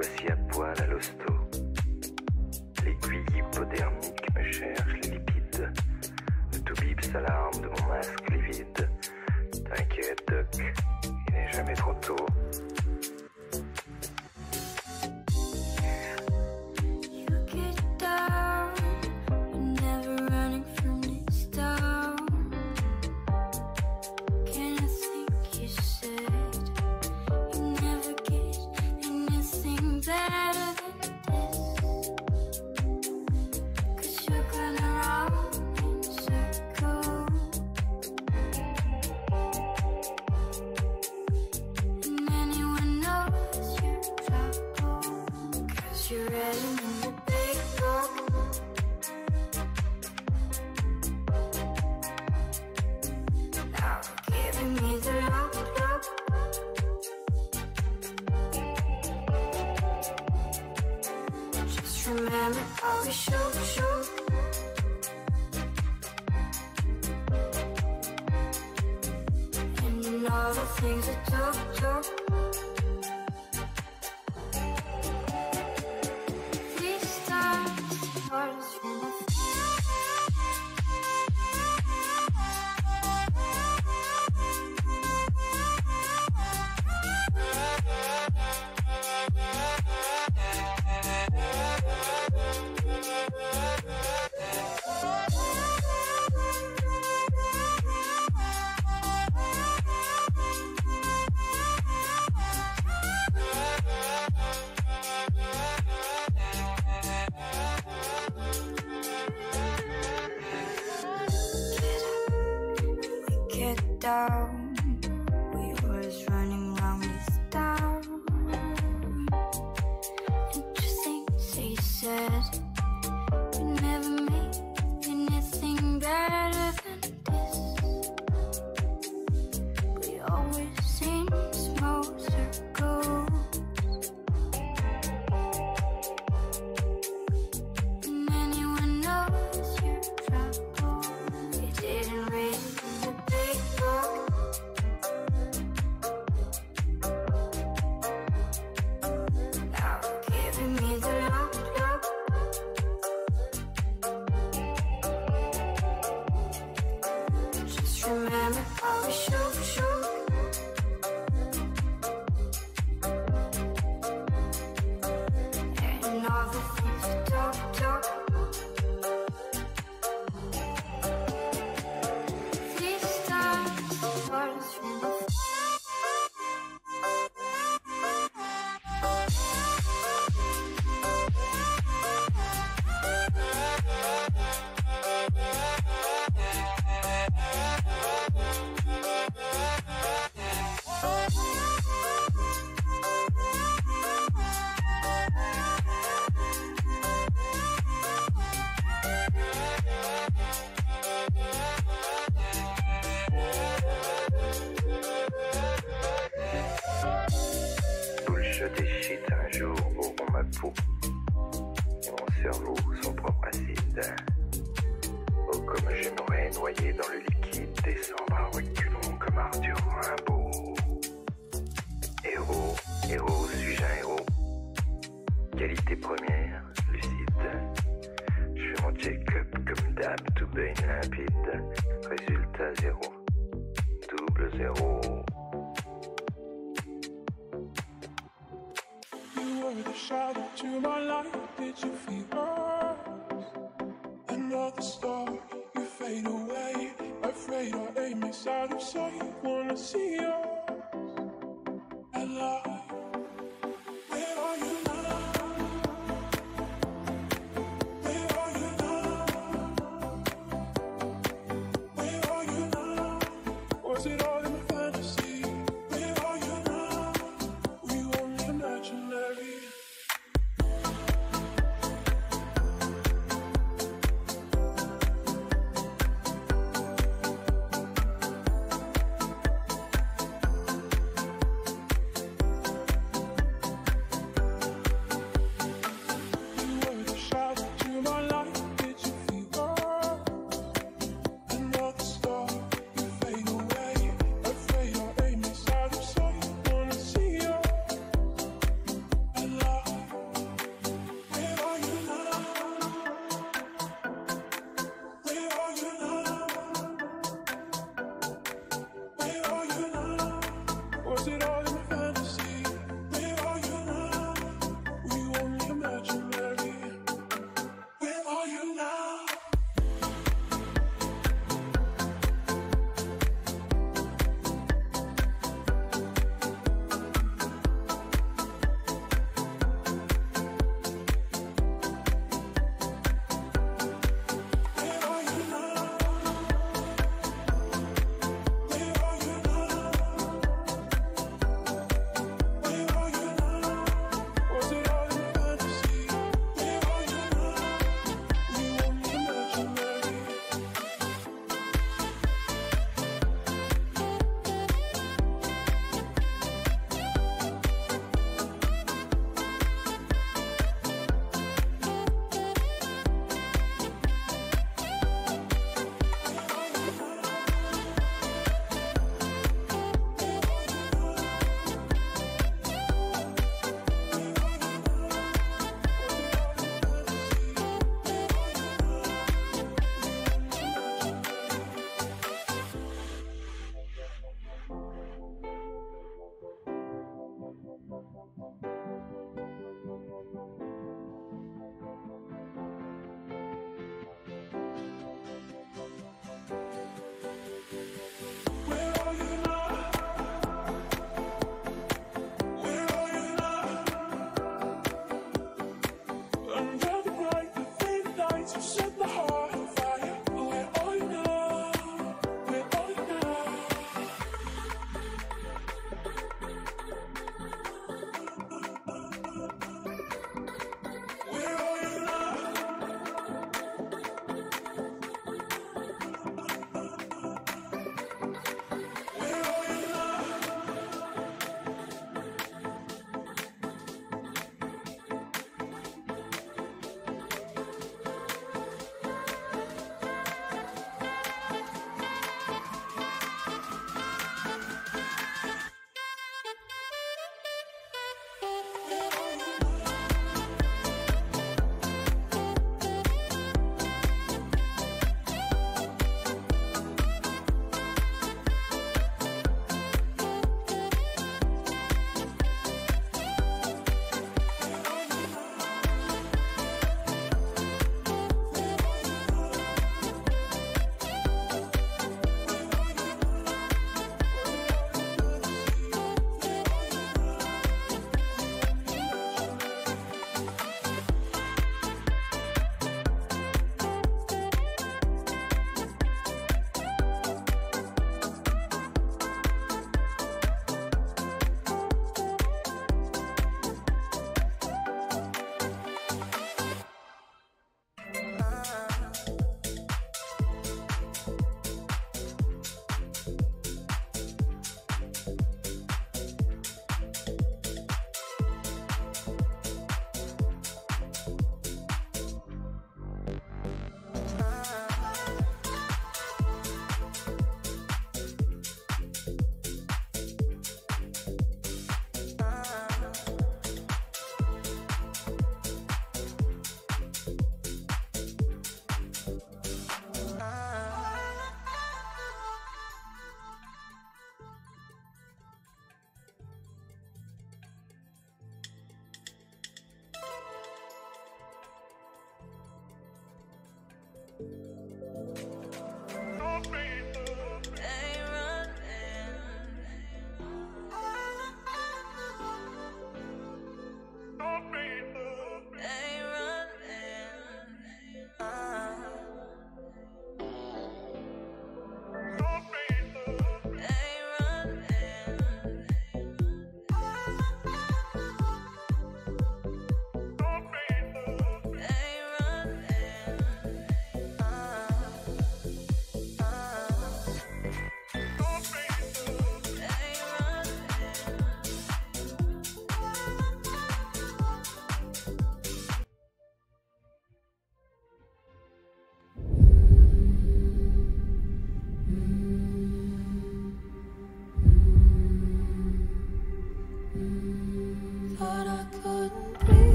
voici à poil à l'hosto. L'aiguille hypodermique me cherche les lipides. Le toubib s'alarme de mon masque livide. T'inquiète, Doc, il n'est jamais trop tôt.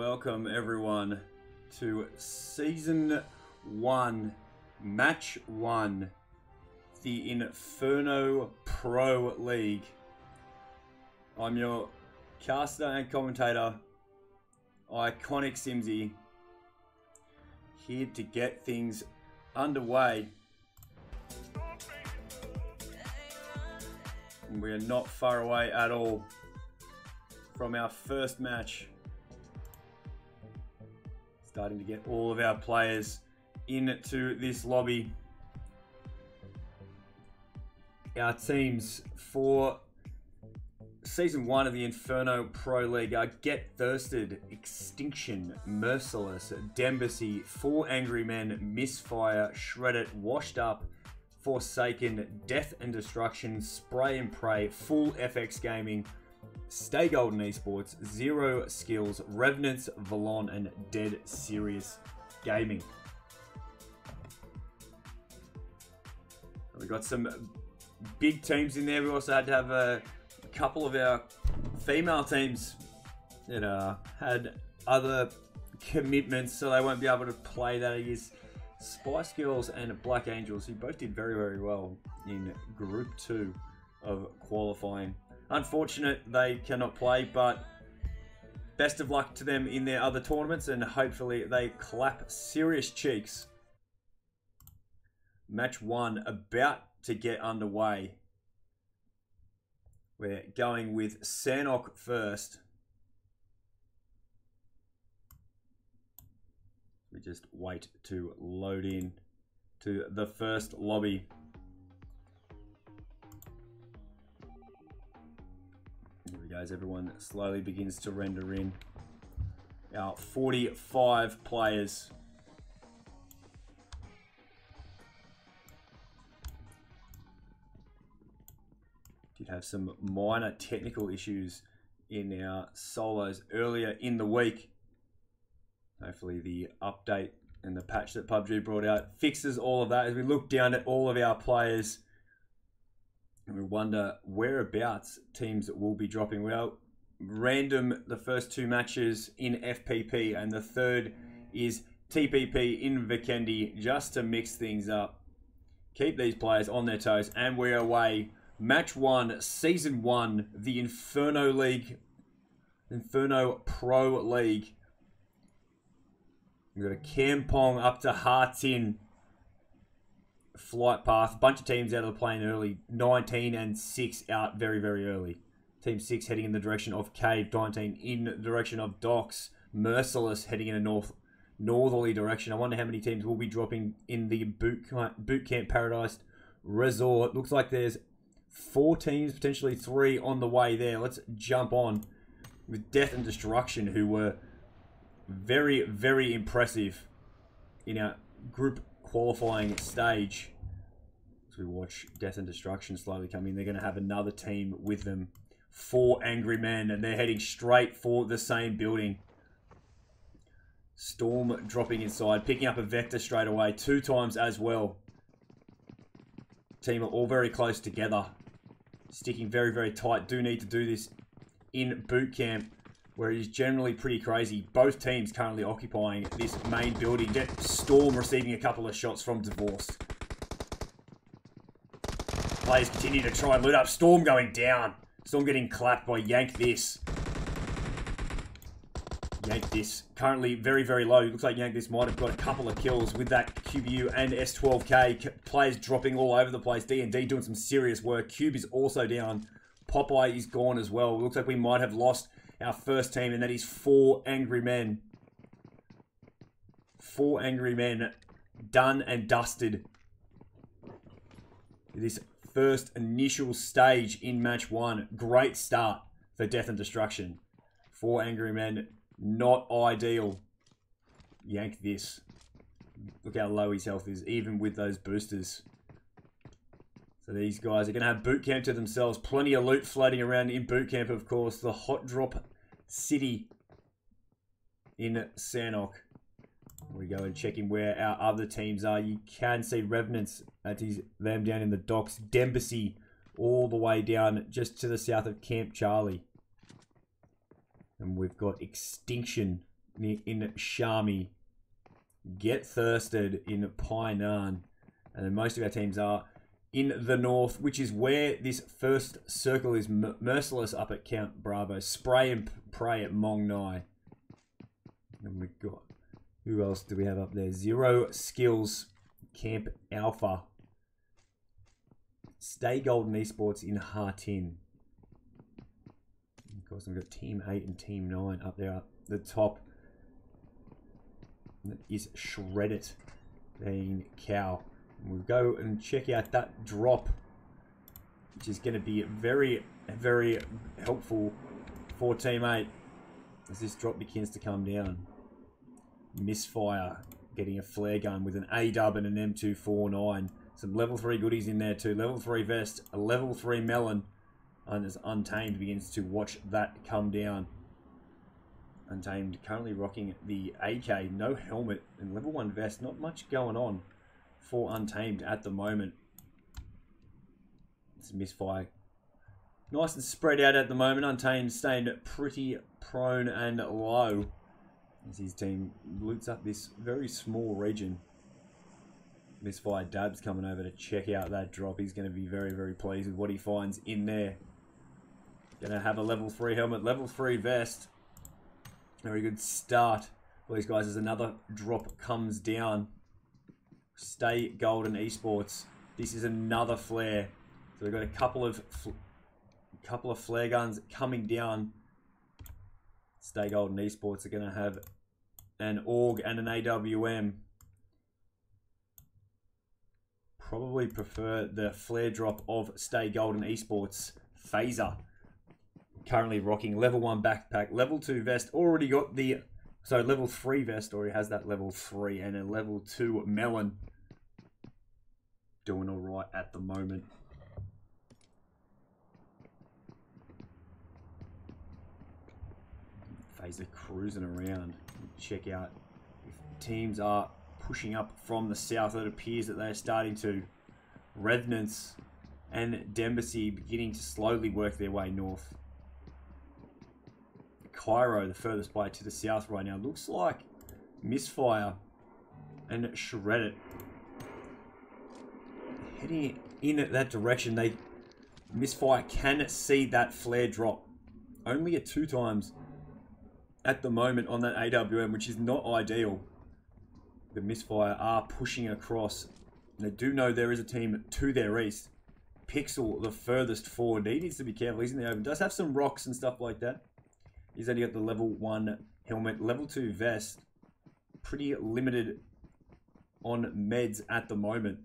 Welcome everyone to Season 1, Match 1, the Inferno Pro League. I'm your caster and commentator, Iconic Simsy, here to get things underway. And we are not far away at all from our first match. Starting to get all of our players into this lobby. Our teams for Season 1 of the Inferno Pro League are Get Thirsted, Extinction, Merciless, Dembassy, 4 Angry Men, Misfire, Shred It, Washed Up, Forsaken, Death and Destruction, Spray and Pray, Full FX Gaming, Stay Golden Esports, Zero Skills, Revenants, Valon, and Dead Serious Gaming. We got some big teams in there. We also had to have a couple of our female teams that had other commitments, so they won't be able to play. That is Spice Girls and Black Angels, who both did very, very well in Group 2 of qualifying. Unfortunate they cannot play, but best of luck to them in their other tournaments, and hopefully they clap serious cheeks. Match 1 about to get underway. We're going with Sanok first. We just wait to load in to the first lobby. Here we go, as everyone slowly begins to render in. Our 45 players. Did have some minor technical issues in our solos earlier in the week. Hopefully the update and the patch that PUBG brought out fixes all of that as we look down at all of our players. And we wonder whereabouts teams will be dropping. Well, random the first 2 matches in FPP, and the third is TPP in Vikendi, just to mix things up. Keep these players on their toes, and we're away. Match 1, Season 1, the Inferno League, Inferno Pro League. We've got a Kampong up to Hartin flight path. A bunch of teams out of the plane early. 19 and 6 out very, very early. Team 6 heading in the direction of Cave. 19 in the direction of Docks. Merciless heading in a northerly direction. I wonder how many teams will be dropping in the Boot Camp Paradise Resort. Looks like there's 4 teams, potentially 3 on the way there. Let's jump on with Death and Destruction, who were very, very impressive in our group qualifying stage. As we watch Death and Destruction slowly come in, they're going to have another team with them. 4 Angry Men, and they're heading straight for the same building. Storm dropping inside, picking up a Vector straight away, 2 times as well. Team are all very close together, sticking very, very tight. Do need to do this in boot camp, where it is generally pretty crazy. Both teams currently occupying this main building. Storm receiving a couple of shots from Divorced. Players continue to try and loot up. Storm going down. Storm getting clapped by Yank This. Yank This currently very, very low. Looks like Yank This might have got a couple of kills with that QBU and S12K. Players dropping all over the place. D&D doing some serious work. Cube is also down. Popeye is gone as well. Looks like we might have lost our first team, and that is 4 Angry Men. 4 Angry Men done and dusted. This first initial stage in Match 1. Great start for Death and Destruction. 4 Angry Men, not ideal. Yank This. Look how low his health is, even with those boosters. So these guys are going to have boot camp to themselves. Plenty of loot floating around in boot camp, of course. The hot drop city in Sanok. We go and check in where our other teams are. You can see Revenants, that is them down in the docks. Dembassy all the way down just to the south of Camp Charlie. And we've got Extinction in Shami. Get Thirsted in Painan. And then most of our teams are in the north, which is where this first circle is. Merciless up at Camp Bravo. Spray and Pray at Mong Nai. And we've got... Who else do we have up there? Zero Skills, Camp Alpha. Stay Golden Esports in Hartin. Of course, we've got Team 8 and Team 9 up there at the top. That is Shred It, being Cow. And we'll go and check out that drop, which is going to be very, very helpful for Team 8 as this drop begins to come down. Misfire getting a flare gun with an A-dub and an M249. Some level 3 goodies in there too. Level 3 vest, a level 3 melon. And as Untamed begins to watch that come down. Untamed currently rocking the AK, no helmet, and level 1 vest. Not much going on for Untamed at the moment. It's a Misfire. Nice and spread out at the moment. Untamed staying pretty prone and low as his team loots up this very small region. Misfire Dab's coming over to check out that drop. He's going to be very, very pleased with what he finds in there. Going to have a level 3 helmet, level 3 vest. Very good start for these guys as another drop comes down. Stay Golden Esports. This is another flare. So we've got a couple of flare guns coming down. Stay Golden Esports are going to have an AUG and an AWM. Probably prefer the flare drop of Stay Golden Esports Phaser. Currently rocking level 1 backpack, level 2 vest, already got the... So level 3 vest already has that level 3 and a level 2 melon. Doing alright at the moment. Phaser cruising around. Check out if teams are pushing up from the south. It appears that they're starting to. Revenants and Dembasy beginning to slowly work their way north. Cairo, the furthest by to the south right now. Looks like Misfire and Shred It heading in that direction. Misfire can see that flare drop. Only at 2 times at the moment on that AWM, which is not ideal. The Misfire are pushing across. They do know there is a team to their east. Pixel, the furthest forward. He needs to be careful. He's in the open. Does have some rocks and stuff like that. He's only got the level 1 helmet. Level 2 vest. Pretty limited on meds at the moment.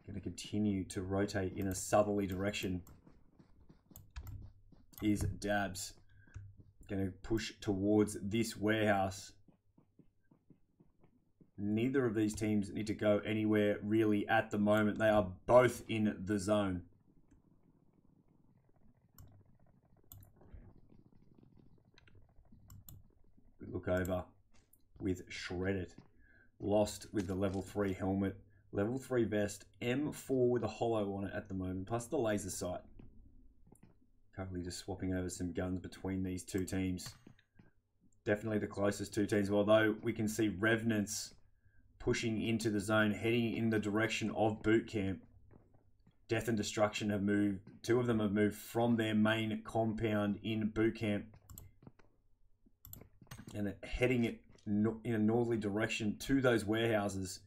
Going to continue to rotate in a southerly direction. Is Dabs. Going to push towards this warehouse. Neither of these teams need to go anywhere really at the moment. They are both in the zone. We look over with Shred It. Lost with the level 3 helmet. Level 3 vest. M4 with a hollow on it at the moment. Plus the laser sight. Currently just swapping over some guns between these two teams. Definitely the closest two teams. Although we can see Revenants pushing into the zone, heading in the direction of boot camp. Death and Destruction have moved. 2 of them have moved from their main compound in boot camp and heading it in a northerly direction to those warehouses.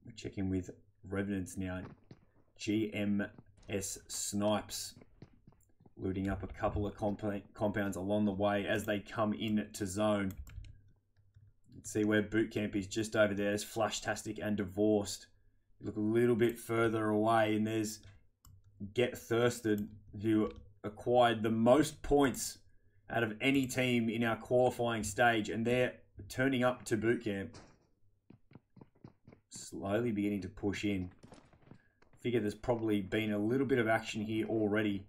We're checking with Revenants now. GMS Snipes looting up a couple of compounds along the way as they come into zone. See where boot camp is just over there. There's Flashtastic and Divorced. Look a little bit further away and there's Get Thirsted, who acquired the most points out of any team in our qualifying stage, and they're turning up to boot camp. Slowly beginning to push in. Figure there's probably been a little bit of action here already.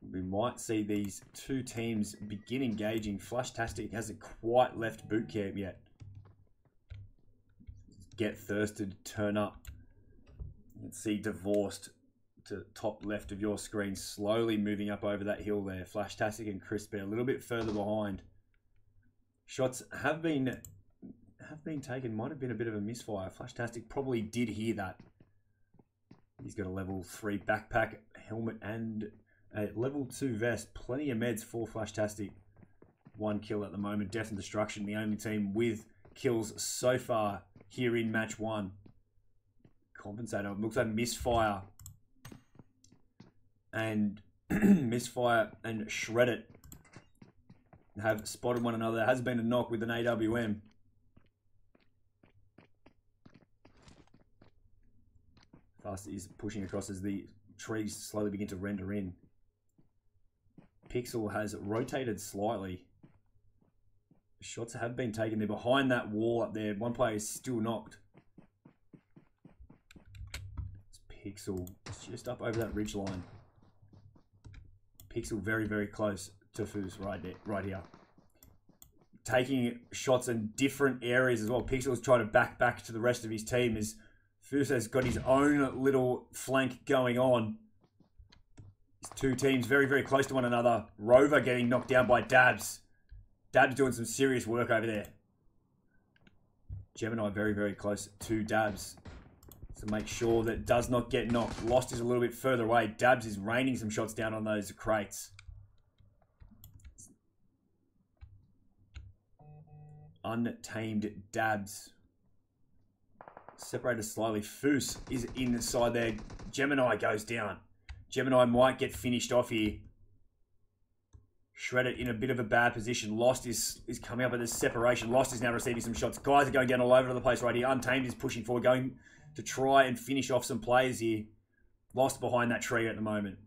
We might see these two teams begin engaging. Flashtastic hasn't quite left boot camp yet. Get Thirsted turn up. You can see Divorced to top left of your screen, slowly moving up over that hill there. Flashtastic and Crispy a little bit further behind. Shots have been taken. Might have been a bit of a misfire. Flashtastic probably did hear that. He's got a level 3 backpack, helmet, and a level 2 vest. Plenty of meds for Flashtastic. 1 kill at the moment. Death and Destruction, the only team with kills so far here in match 1. Compensator. Looks like misfire. And misfire and Shred It have spotted one another. There has been a knock with an AWM. Fast is pushing across as the trees slowly begin to render in. Pixel has rotated slightly. Shots have been taken. They're behind that wall up there. One player is still knocked. It's Pixel just up over that ridge line. Pixel very, very close to Foos right here. Taking shots in different areas as well. Pixel is trying to back to the rest of his team as Foos has got his own little flank going on. These two teams very, very close to one another. Rover getting knocked down by Dabs. Dabs doing some serious work over there. Gemini very, very close to Dabs to make sure that does not get knocked. Lost is a little bit further away. Dabs is raining some shots down on those crates. Untamed Dabs. Separated slightly. Foos is inside there. Gemini goes down. Gemini might get finished off here. Shred It in a bit of a bad position. Lost is coming up at this separation. Lost is now receiving some shots. Guys are going down all over the place right here. Untamed is pushing forward, going to try and finish off some players here. Lost behind that tree at the moment.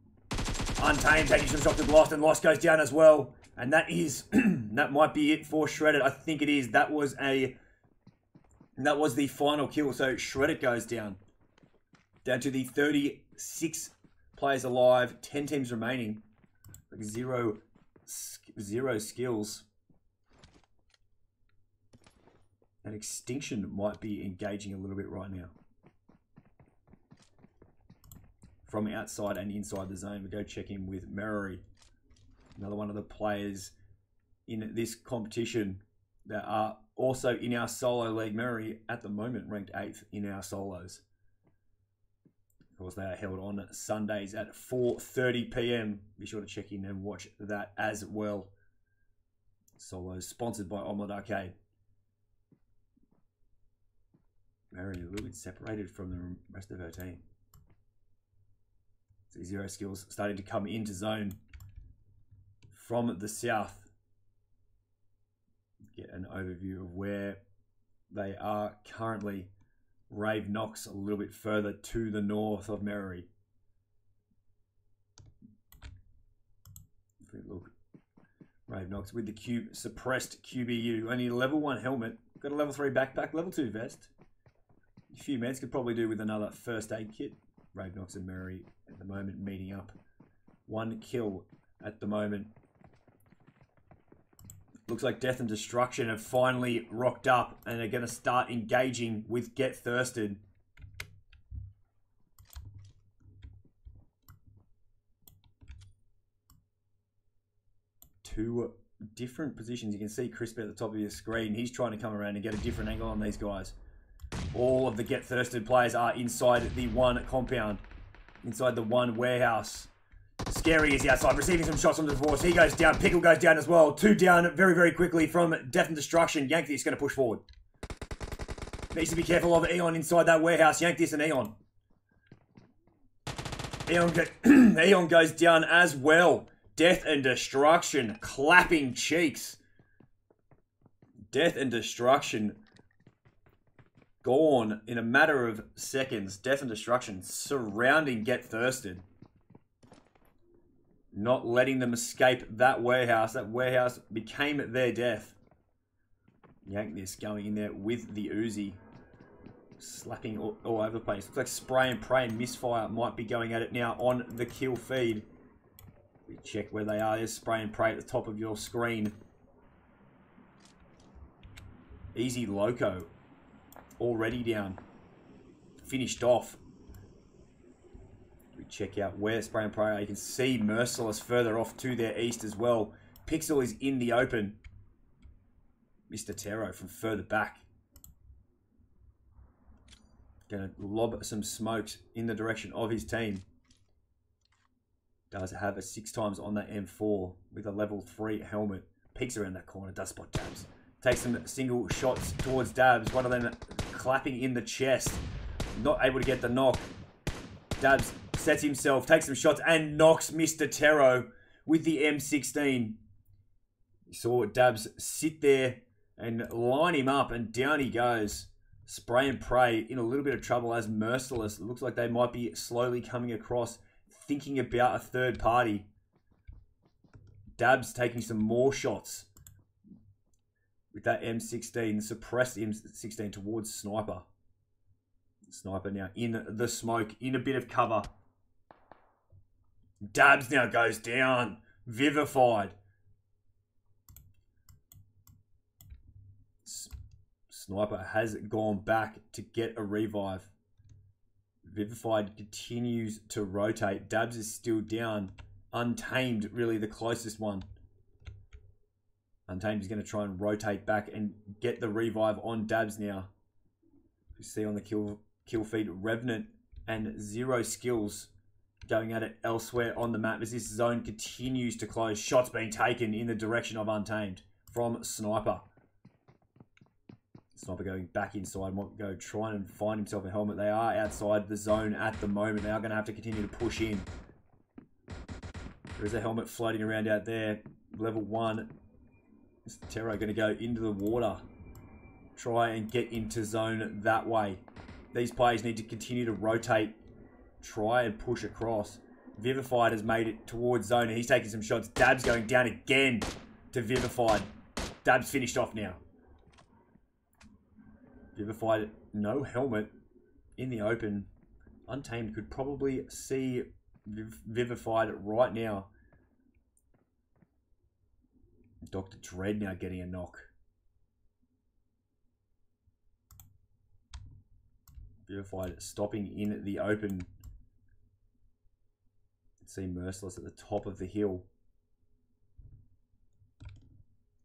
Untamed taking some shots at Lost, and Lost goes down as well. And that is that might be it for Shred It. I think it is. That was the final kill. So Shred It goes down. Down to the 36 players alive. 10 teams remaining. Like zero skills. And Extinction might be engaging a little bit right now. From outside and inside the zone, we go check in with Merary. Another one of the players in this competition that are also in our solo league. Merary at the moment ranked 8th in our solos. Of course, they are held on Sundays at 4:30 PM. Be sure to check in and watch that as well. Solos sponsored by Omelette Arcade. Merary a little bit separated from the rest of her team. See zero skills starting to come into zone from the south. Get an overview of where they are currently. Rave Knox a little bit further to the north of Merary. If we look, Rave Knox with the cube suppressed QBU. Only level 1 helmet. Got a level 3 backpack, level 2 vest. A few meds could probably do with another first aid kit. Rave Knox and Merary at the moment meeting up. 1 kill at the moment. Looks like Death and Destruction have finally rocked up and are going to start engaging with Get Thirsted. Two different positions. You can see Crispy at the top of your screen. He's trying to come around and get a different angle on these guys. All of the Get Thirsted players are inside the one compound. Inside the one warehouse. Scary is outside, receiving some shots from the Divorce. He goes down. Pickle goes down as well. 2 down very, very quickly from Death and Destruction. Yankee is going to push forward. Needs to be careful of Eon inside that warehouse. Yank this and Eon. Eon goes down as well. Death and Destruction clapping cheeks. Death and Destruction gone in a matter of seconds. Death and Destruction surrounding Get Thirsted. Not letting them escape that warehouse. That warehouse became their death. Yank this going in there with the Uzi. Slapping all over the place. Looks like Spray and Pray and Misfire might be going at it now on the kill feed. We check where they are. There's Spray and Pray at the top of your screen. Easy Loco. Already down. Finished off. We check out where Spray and Pray are. You can see Merciless further off to their east as well. Pixel is in the open. Mr. Tero from further back. Going to lob some smokes in the direction of his team. Does have a 6 times on that M4 with a level 3 helmet. Peeks around that corner, does spot Dabs. Takes some single shots towards Dabs. One of them clapping in the chest. Not able to get the knock. Dabs sets himself, takes some shots, and knocks Mr. Tero with the M16. You saw Dabs sit there and line him up, and down he goes. Spray and Pray in a little bit of trouble as Merciless. It looks like they might be slowly coming across, thinking about a third party. Dabs taking some more shots with that M16, suppressed M16 towards Sniper. Sniper now in the smoke, in a bit of cover. Dabs now goes down. Vivified. Sniper has gone back to get a revive. Vivified continues to rotate. Dabs is still down. Untamed, really the closest one. Untamed is going to try and rotate back and get the revive on Dabs now. You see on the kill feed, Revenant and Zero Skills going at it elsewhere on the map as this zone continues to close. Shots being taken in the direction of Untamed from Sniper. Sniper going back inside, might go trying and find himself a helmet. They are outside the zone at the moment. They are going to have to continue to push in. There is a helmet floating around out there. Level 1. Mr. Tero going to go into the water. Try and get into zone that way. These players need to continue to rotate. Try and push across. Vivified has made it towards zone and he's taking some shots. Dabs going down again to Vivified. Dabs finished off now. Vivified, no helmet in the open. Untamed could probably see Vivified right now. Dr. Dread now getting a knock. Vivified stopping in the open. See Merciless at the top of the hill.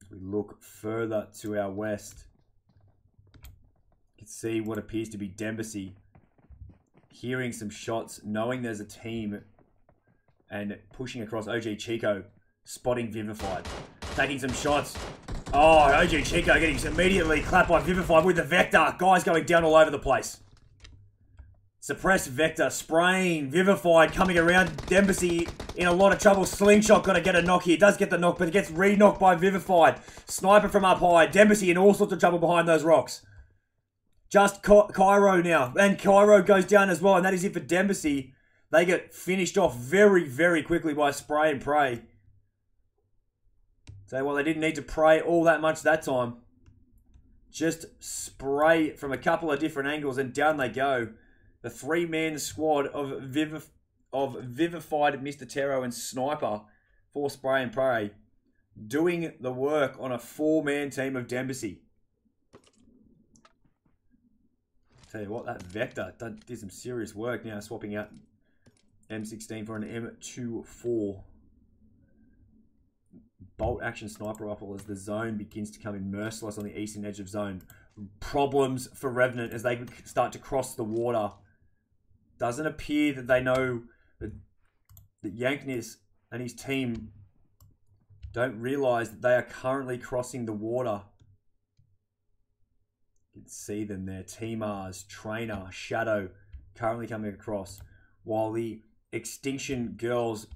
As we look further to our west, you can see what appears to be Dembasy. Hearing some shots, knowing there's a team, and pushing across. OG Chico spotting Vivified. Taking some shots. Oh, OG Chico getting immediately clapped by Vivified with the Vector. Guys going down all over the place. Suppressed Vector, spraying, Vivified coming around. Dembasy in a lot of trouble. Slingshot got to get a knock here. Does get the knock, but it gets re-knocked by Vivified. Sniper from up high. Dembasy in all sorts of trouble behind those rocks. Just Cairo now. And Cairo goes down as well, and that is it for Dembasy. They get finished off very, very quickly by Spray and Pray. So, well, they didn't need to pray all that much that time. Just spray from a couple of different angles, and down they go. The 3-man squad of Vivified Mr. Tero and Sniper for Spray and Pray doing the work on a 4-man team of Dembasy. Tell you what, that Vector did some serious work now, swapping out M16 for an M24. Bolt action sniper rifle as the zone begins to come in. Merciless on the eastern edge of zone. Problems for Revenant as they start to cross the water. Doesn't appear that they know that Yankness and his team don't realise that they are currently crossing the water. You can see them there. T-Mars, Trainer, Shadow currently coming across. While the Extinction Girls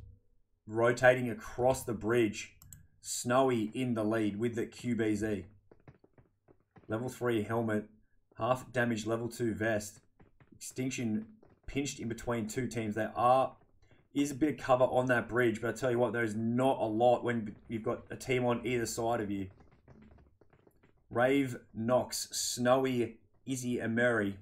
rotating across the bridge. Snowy in the lead with the QBZ. Level 3 helmet. Half damage level 2 vest. Extinction pinched in between two teams. There is a bit of cover on that bridge, but I tell you what, there's not a lot when you've got a team on either side of you. Rave, Knox, Snowy, Izzy, and Mary.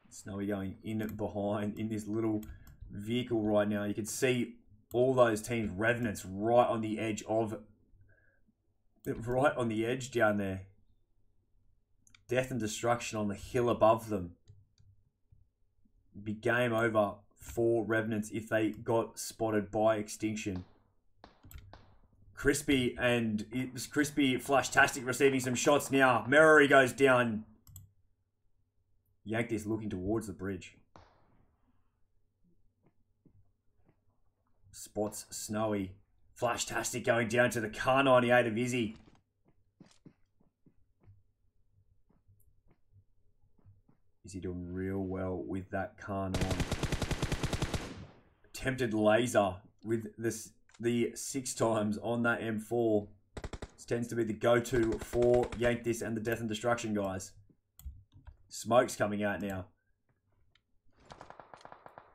Snowy going in behind in this little vehicle right now. You can see all those teams, Revenants, right on the edge down there. Death and destruction on the hill above them. Be game over for Revenants if they got spotted by Extinction. Crispy and it's Crispy Flashtastic receiving some shots now. Merri goes down. Yank this looking towards the bridge. Spots Snowy. Flashtastic going down to the car 98 of Izzy. Izzy doing real well with that car 9. Attempted laser with the 6 times on that M4. This tends to be the go-to for Yank This and the Death and Destruction guys. Smoke's coming out now.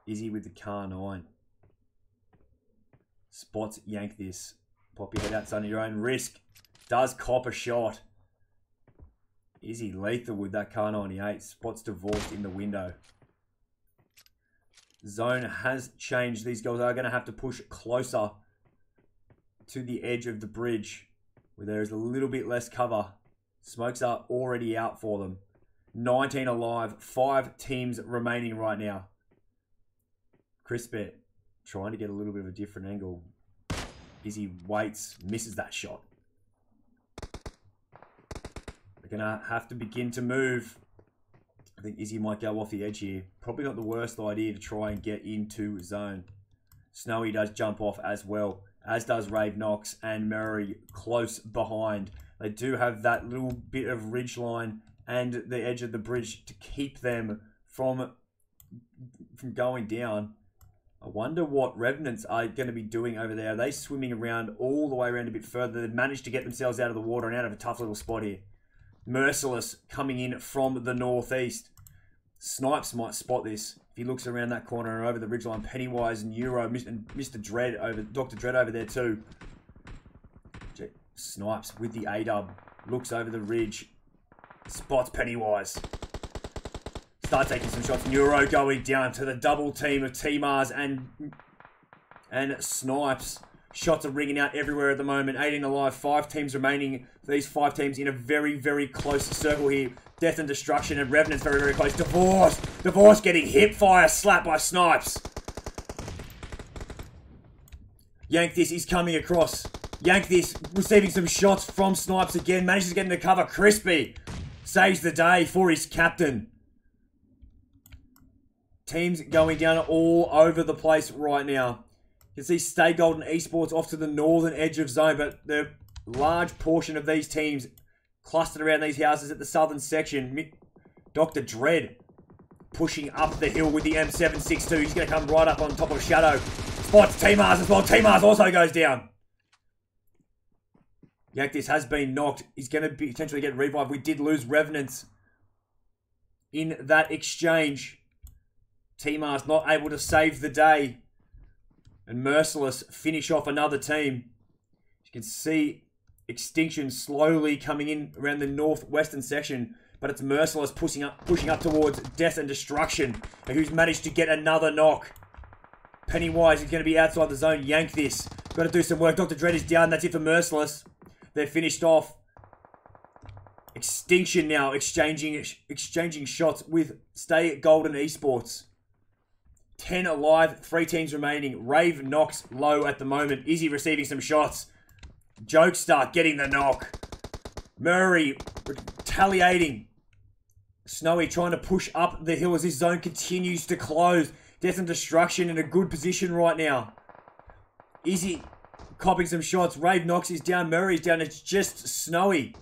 Izzy with the car 9. Spots Yank This. Pop your head out, son, at your own risk. Does cop a shot. Izzy lethal with that car 98. Spots Divorced in the window. Zone has changed. These guys are going to have to push closer to the edge of the bridge where there is a little bit less cover. Smokes are already out for them. 19 alive. 5 teams remaining right now. Crispet trying to get a little bit of a different angle. Izzy waits. Misses that shot. They're going to have to begin to move. I think Izzy might go off the edge here. Probably not the worst idea to try and get into zone. Snowy does jump off as well, as does Rave Knox and Merri close behind. They do have that little bit of ridge line and the edge of the bridge to keep them from going down. I wonder what Revenants are going to be doing over there. Are they swimming around all the way around a bit further? They've managed to get themselves out of the water and out of a tough little spot here. Merciless coming in from the northeast. Snipes might spot this if he looks around that corner and over the ridgeline. Pennywise and Euro and Mr. Dread over, Dr. Dread over there too. Snipes with the A-dub. Looks over the ridge. Spots Pennywise. Start taking some shots. Neuro going down to the double team of T-Mars and Snipes. Shots are ringing out everywhere at the moment. 18 alive. 5 teams remaining. These 5 teams in a very, very close circle here. Death and Destruction and Revenant's very, very close. Divorce getting hip fire slapped by Snipes. Yank This is coming across. Yank This receiving some shots from Snipes again. Manages to get into cover. Crispy saves the day for his captain. Teams going down all over the place right now. You can see Stay Golden Esports off to the northern edge of zone, but the large portion of these teams clustered around these houses at the southern section. Dr. Dread pushing up the hill with the M762. He's going to come right up on top of Shadow. Spots T-Mars as well. T-Mars also goes down. Yank This has been knocked. He's going to potentially get revived. We did lose Revenants in that exchange. T-Mars not able to save the day. And Merciless finish off another team. You can see Extinction slowly coming in around the northwestern section. But it's Merciless pushing up towards Death and Destruction. And who's managed to get another knock. Pennywise is going to be outside the zone. Yank This. Got to do some work. Dr. Dread is down. That's it for Merciless. They're finished off. Extinction now exchanging shots with Stay Golden Esports. 10 alive, 3 teams remaining. Rave Knox low at the moment. Izzy receiving some shots. Jokestar getting the knock. Murray retaliating. Snowy trying to push up the hill as this zone continues to close. Death and Destruction in a good position right now. Izzy copping some shots. Rave Knox is down. Murray's down. It's just Snowy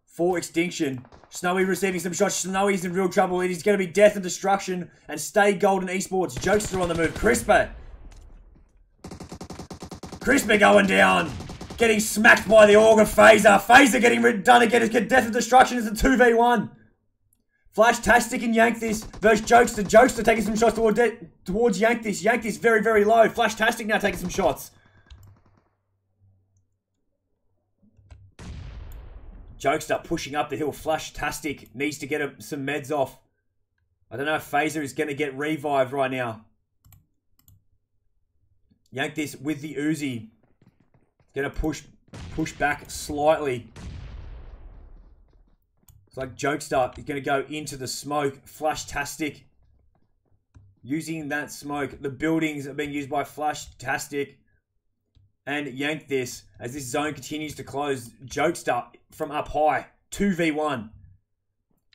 for Extinction. Snowy receiving some shots. Snowy's in real trouble. It is going to be Death and Destruction and Stay Golden Esports. Jokester on the move. Crisper going down. Getting smacked by the Auger Phaser. Phaser getting done again. It's Death and Destruction. It's a 2v1. Flashtastic and Yank This versus Jokester. Jokester taking some shots towards Yank This. Yank This very, very low. Flashtastic now taking some shots. Jokester pushing up the hill. Flashtastic needs to get some meds off. I don't know if Phaser is going to get revived right now. Yank This with the Uzi. Going to push back slightly. It's like Jokester is going to go into the smoke. Flashtastic using that smoke. The buildings are being used by Flash-tastic and Yank This as this zone continues to close. Jokester from up high, 2v1.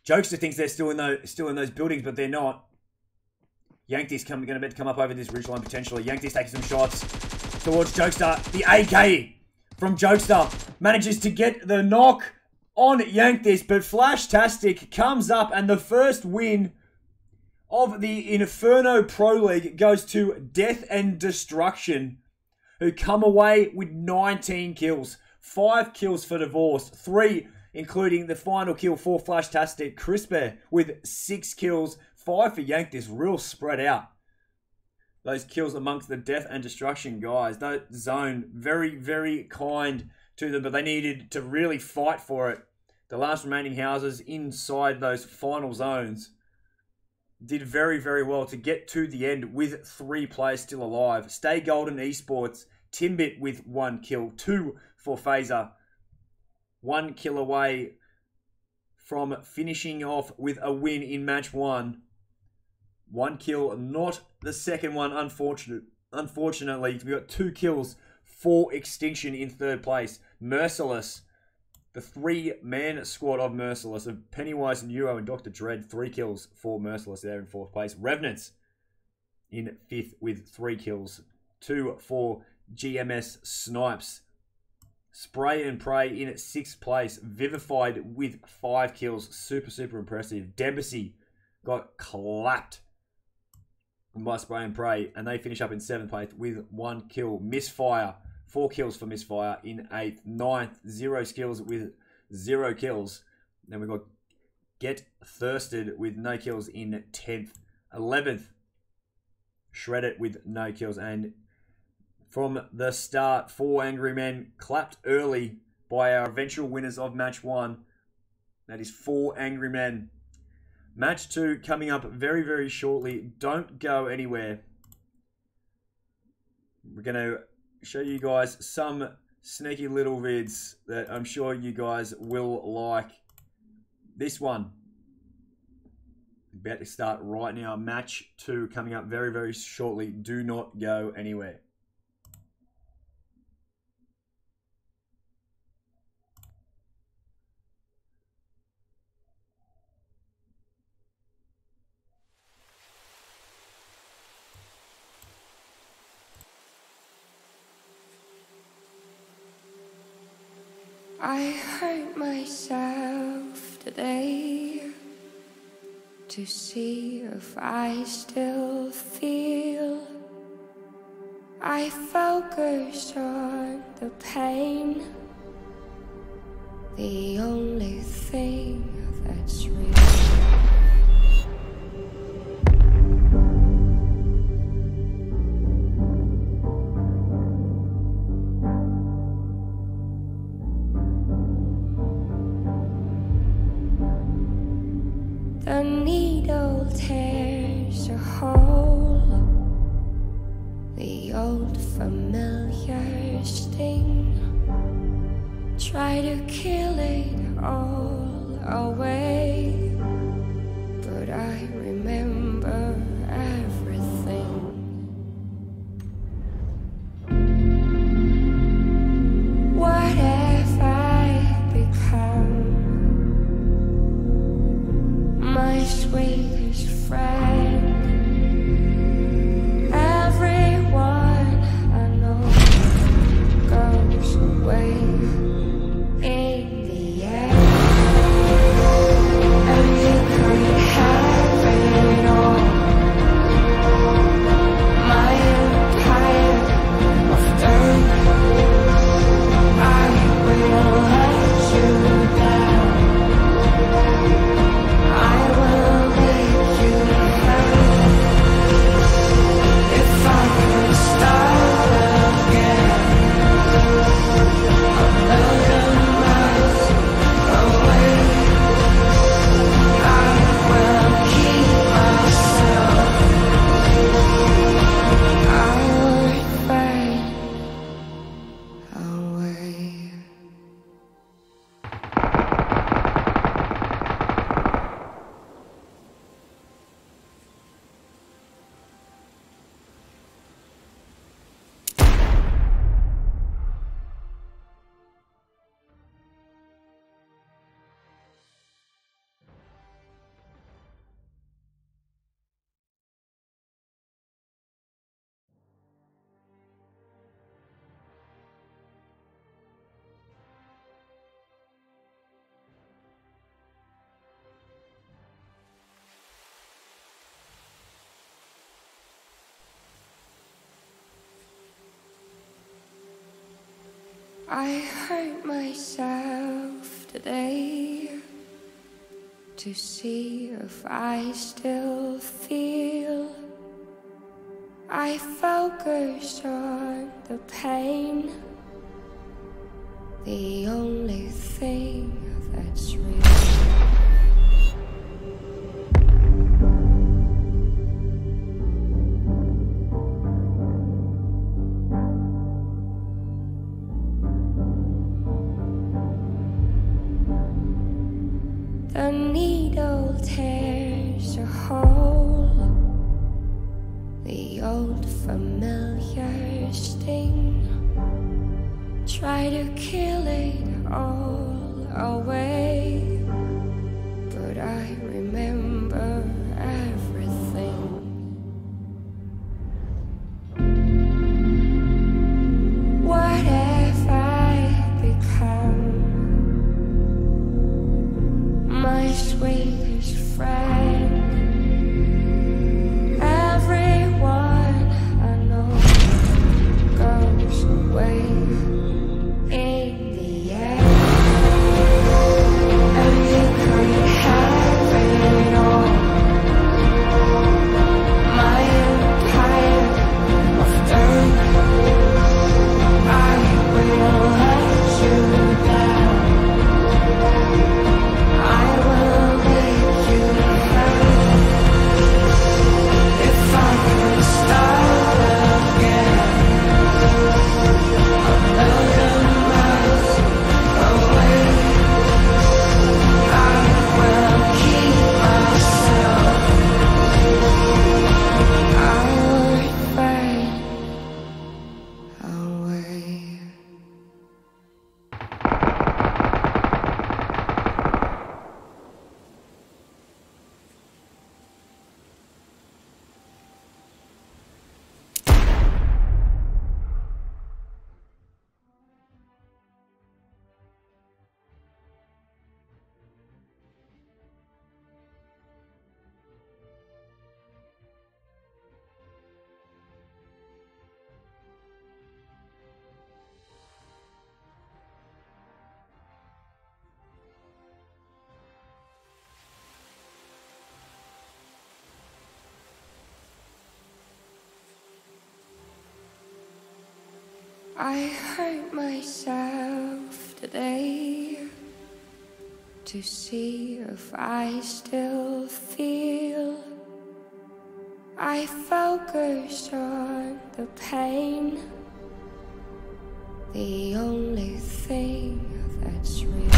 Jokester thinks they're still in those buildings, but they're not. Yank This going to come up over this ridgeline potentially. Yank This taking some shots towards Jokester. The AK from Jokester manages to get the knock on Yank This, but Flash-tastic comes up and the first win of the Inferno Pro League goes to Death and Destruction, who come away with 19 kills. 5 kills for Divorce, 3 including the final kill for Flash-tastic. Crisper with 6 kills, 5 for Yank This, real spread out. Those kills amongst the Death and Destruction guys. That zone, very, very kind to them, but they needed to really fight for it. The last remaining houses inside those final zones did very, very well to get to the end with 3 players still alive. Stay Golden Esports, Timbit with 1 kill, 2 for Phaser. 1 kill away from finishing off with a win in match 1. 1 kill, not the second one, unfortunately. We got 2 kills for Extinction in 3rd place. Merciless, the 3-man squad of Merciless, of Pennywise, Neuro, and Dr. Dread. 3 kills for Merciless there in 4th place. Revenants in 5th with 3 kills. 2 for GMS Snipes. Spray and Pray in 6th place. Vivified with 5 kills. Super, super impressive. Debussy got clapped by Spray and Pray, and they finish up in 7th place with 1 kill. Misfire, 4 kills for Misfire in 8th. 9th, 0 skills with 0 kills. Then we've got Get Thirsted with no kills in 10th. 11th, Shred It with no kills. And from the start, 4 Angry Men clapped early by our eventual winners of match 1. That is 4 Angry Men. Match 2 coming up very, very shortly. Don't go anywhere. We're going to show you guys some sneaky little vids that I'm sure you guys will like. This one, about to start right now. Match 2 coming up very, very shortly. Do not go anywhere. I hurt myself today to see if I still feel. I focused on the pain, the only thing that's real. The needle tears a hole, the old familiar sting. Try to kill it all away, but I remember everything. What have I become? My sweetest friend. Everyone I know goes away in the end. I hurt myself today to see if I still feel. I focused on the pain, the only thing that's real. The needle tears a hole, the old familiar sting. Try to kill it all away, but I remember everything. What have I become? My sweetest friend. Everyone I know goes away in the end, and you could have it all. My empire of dirt, I will let you down. I will make you hurt. If I could start again, a million miles away, I will keep myself. I would find a way. I hurt myself today to see if I still feel. I focused on the pain, the only thing that's real.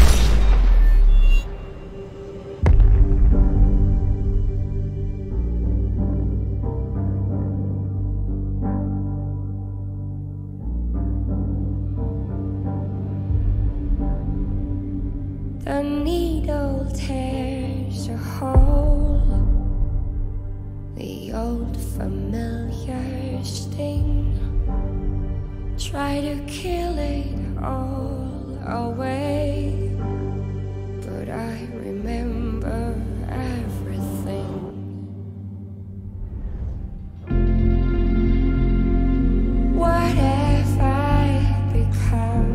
The needle tears a hole, the old familiar sting. Try to kill it all away, but I remember everything. What have I become?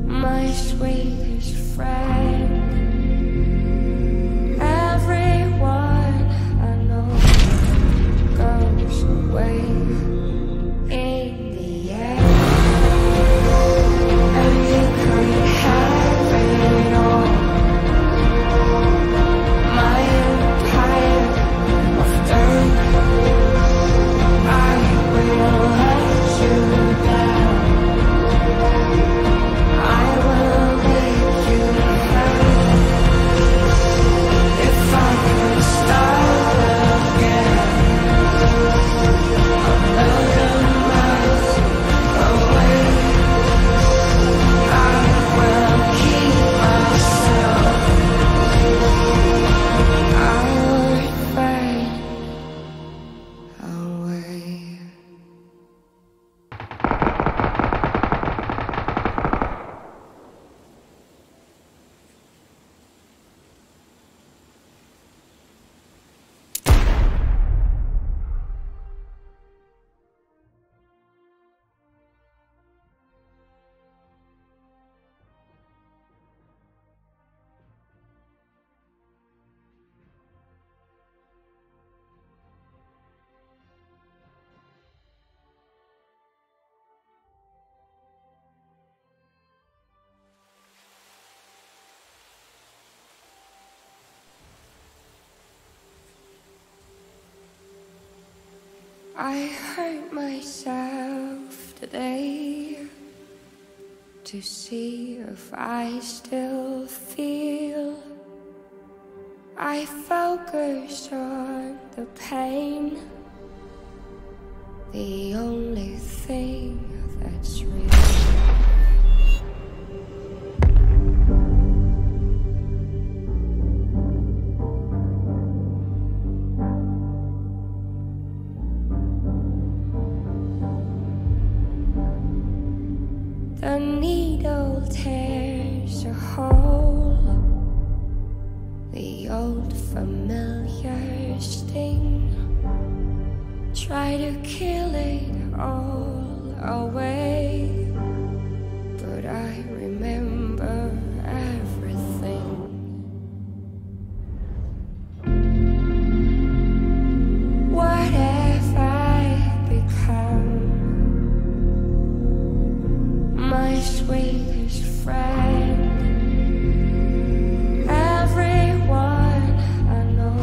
My sweetest friend. Everyone I know goes away in the end, and you could have it all. I hurt myself today to see if I still feel. I focus on the pain, the only thing that's real. The needle tears a hole, the old familiar sting. Try to kill it all away, but I remember everything. What have I become? My sweetest friend. Everyone I know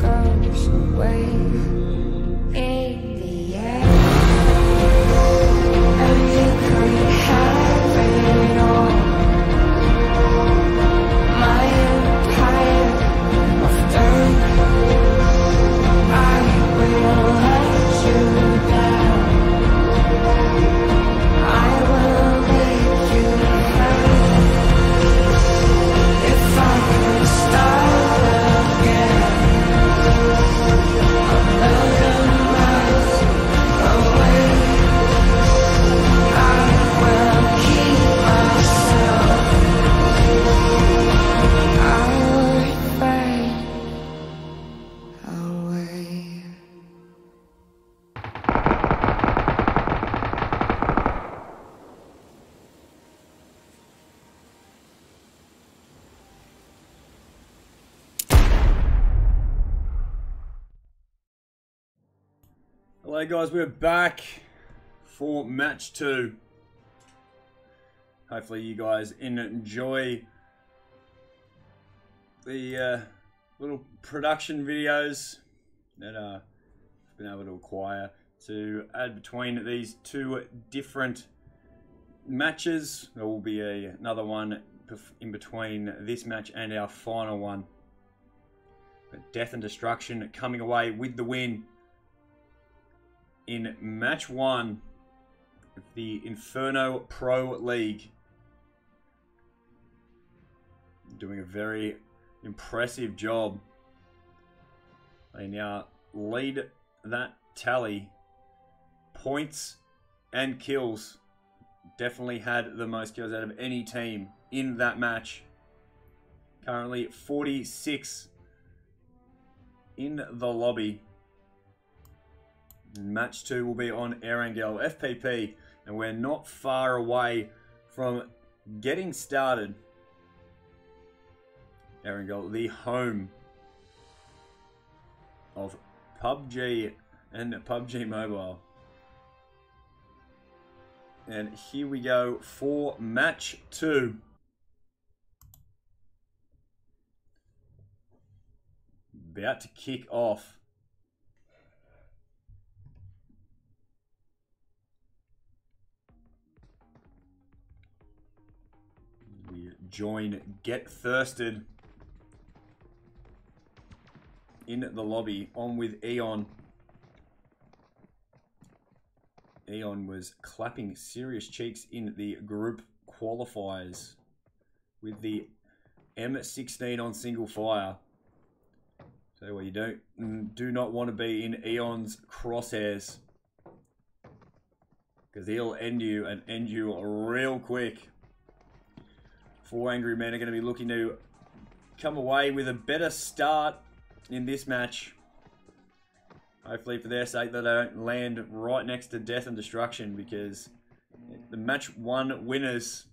goes away in the end, and you could have it all. My empire of dirt, I will let you down. I will make you hurt. If I could start again, a million miles away, I will keep myself. I would fade away. Hello guys, we're back for match 2. Hopefully you guys enjoy the little production videos that I've been able to acquire to add between these two different matches. There will be another one in between this match and our final one. But Death and Destruction coming away with the win in match 1 of the Inferno Pro League. Doing a very impressive job. They now lead that tally. Points and kills. Definitely had the most kills out of any team in that match. Currently 46 in the lobby. Match 2 will be on Erangel FPP, and we're not far away from getting started. Erangel, the home of PUBG and PUBG Mobile. And here we go for match 2. About to kick off. We join Get Thirsted in the lobby, on with Eon. Eon was clapping serious cheeks in the group qualifiers with the M16 on single fire. So what, you do not want to be in Eon's crosshairs, because he'll end you and end you real quick. 4 angry men are going to be looking to come away with a better start in this match. Hopefully for their sake they don't land right next to Death and Destruction, because the match 1 winners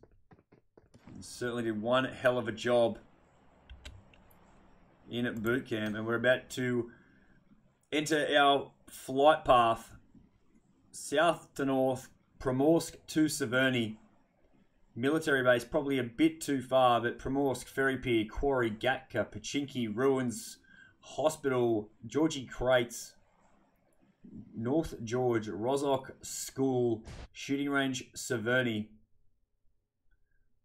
certainly did one hell of a job in boot camp, and we're about to enter our flight path south to north, Primorsk to Severny. Military base probably a bit too far, but Primorsk, Ferry Pier, Quarry, Gatka, Pachinki, Ruins, Hospital, Georgie Crates, North George, Rozok School, Shooting Range, Severny.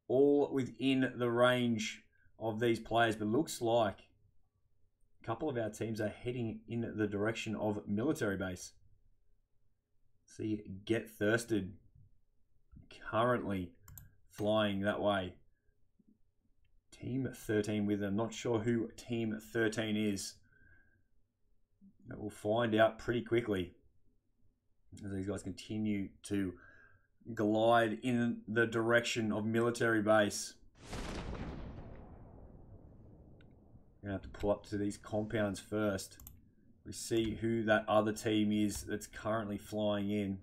All within the range of these players, but looks like a couple of our teams are heading in the direction of military base. See, Get Thirsted currently flying that way. Team 13 with them. Not sure who Team 13 is. But we'll find out pretty quickly as these guys continue to glide in the direction of military base. Gonna have to pull up to these compounds first. We see who that other team is that's currently flying in.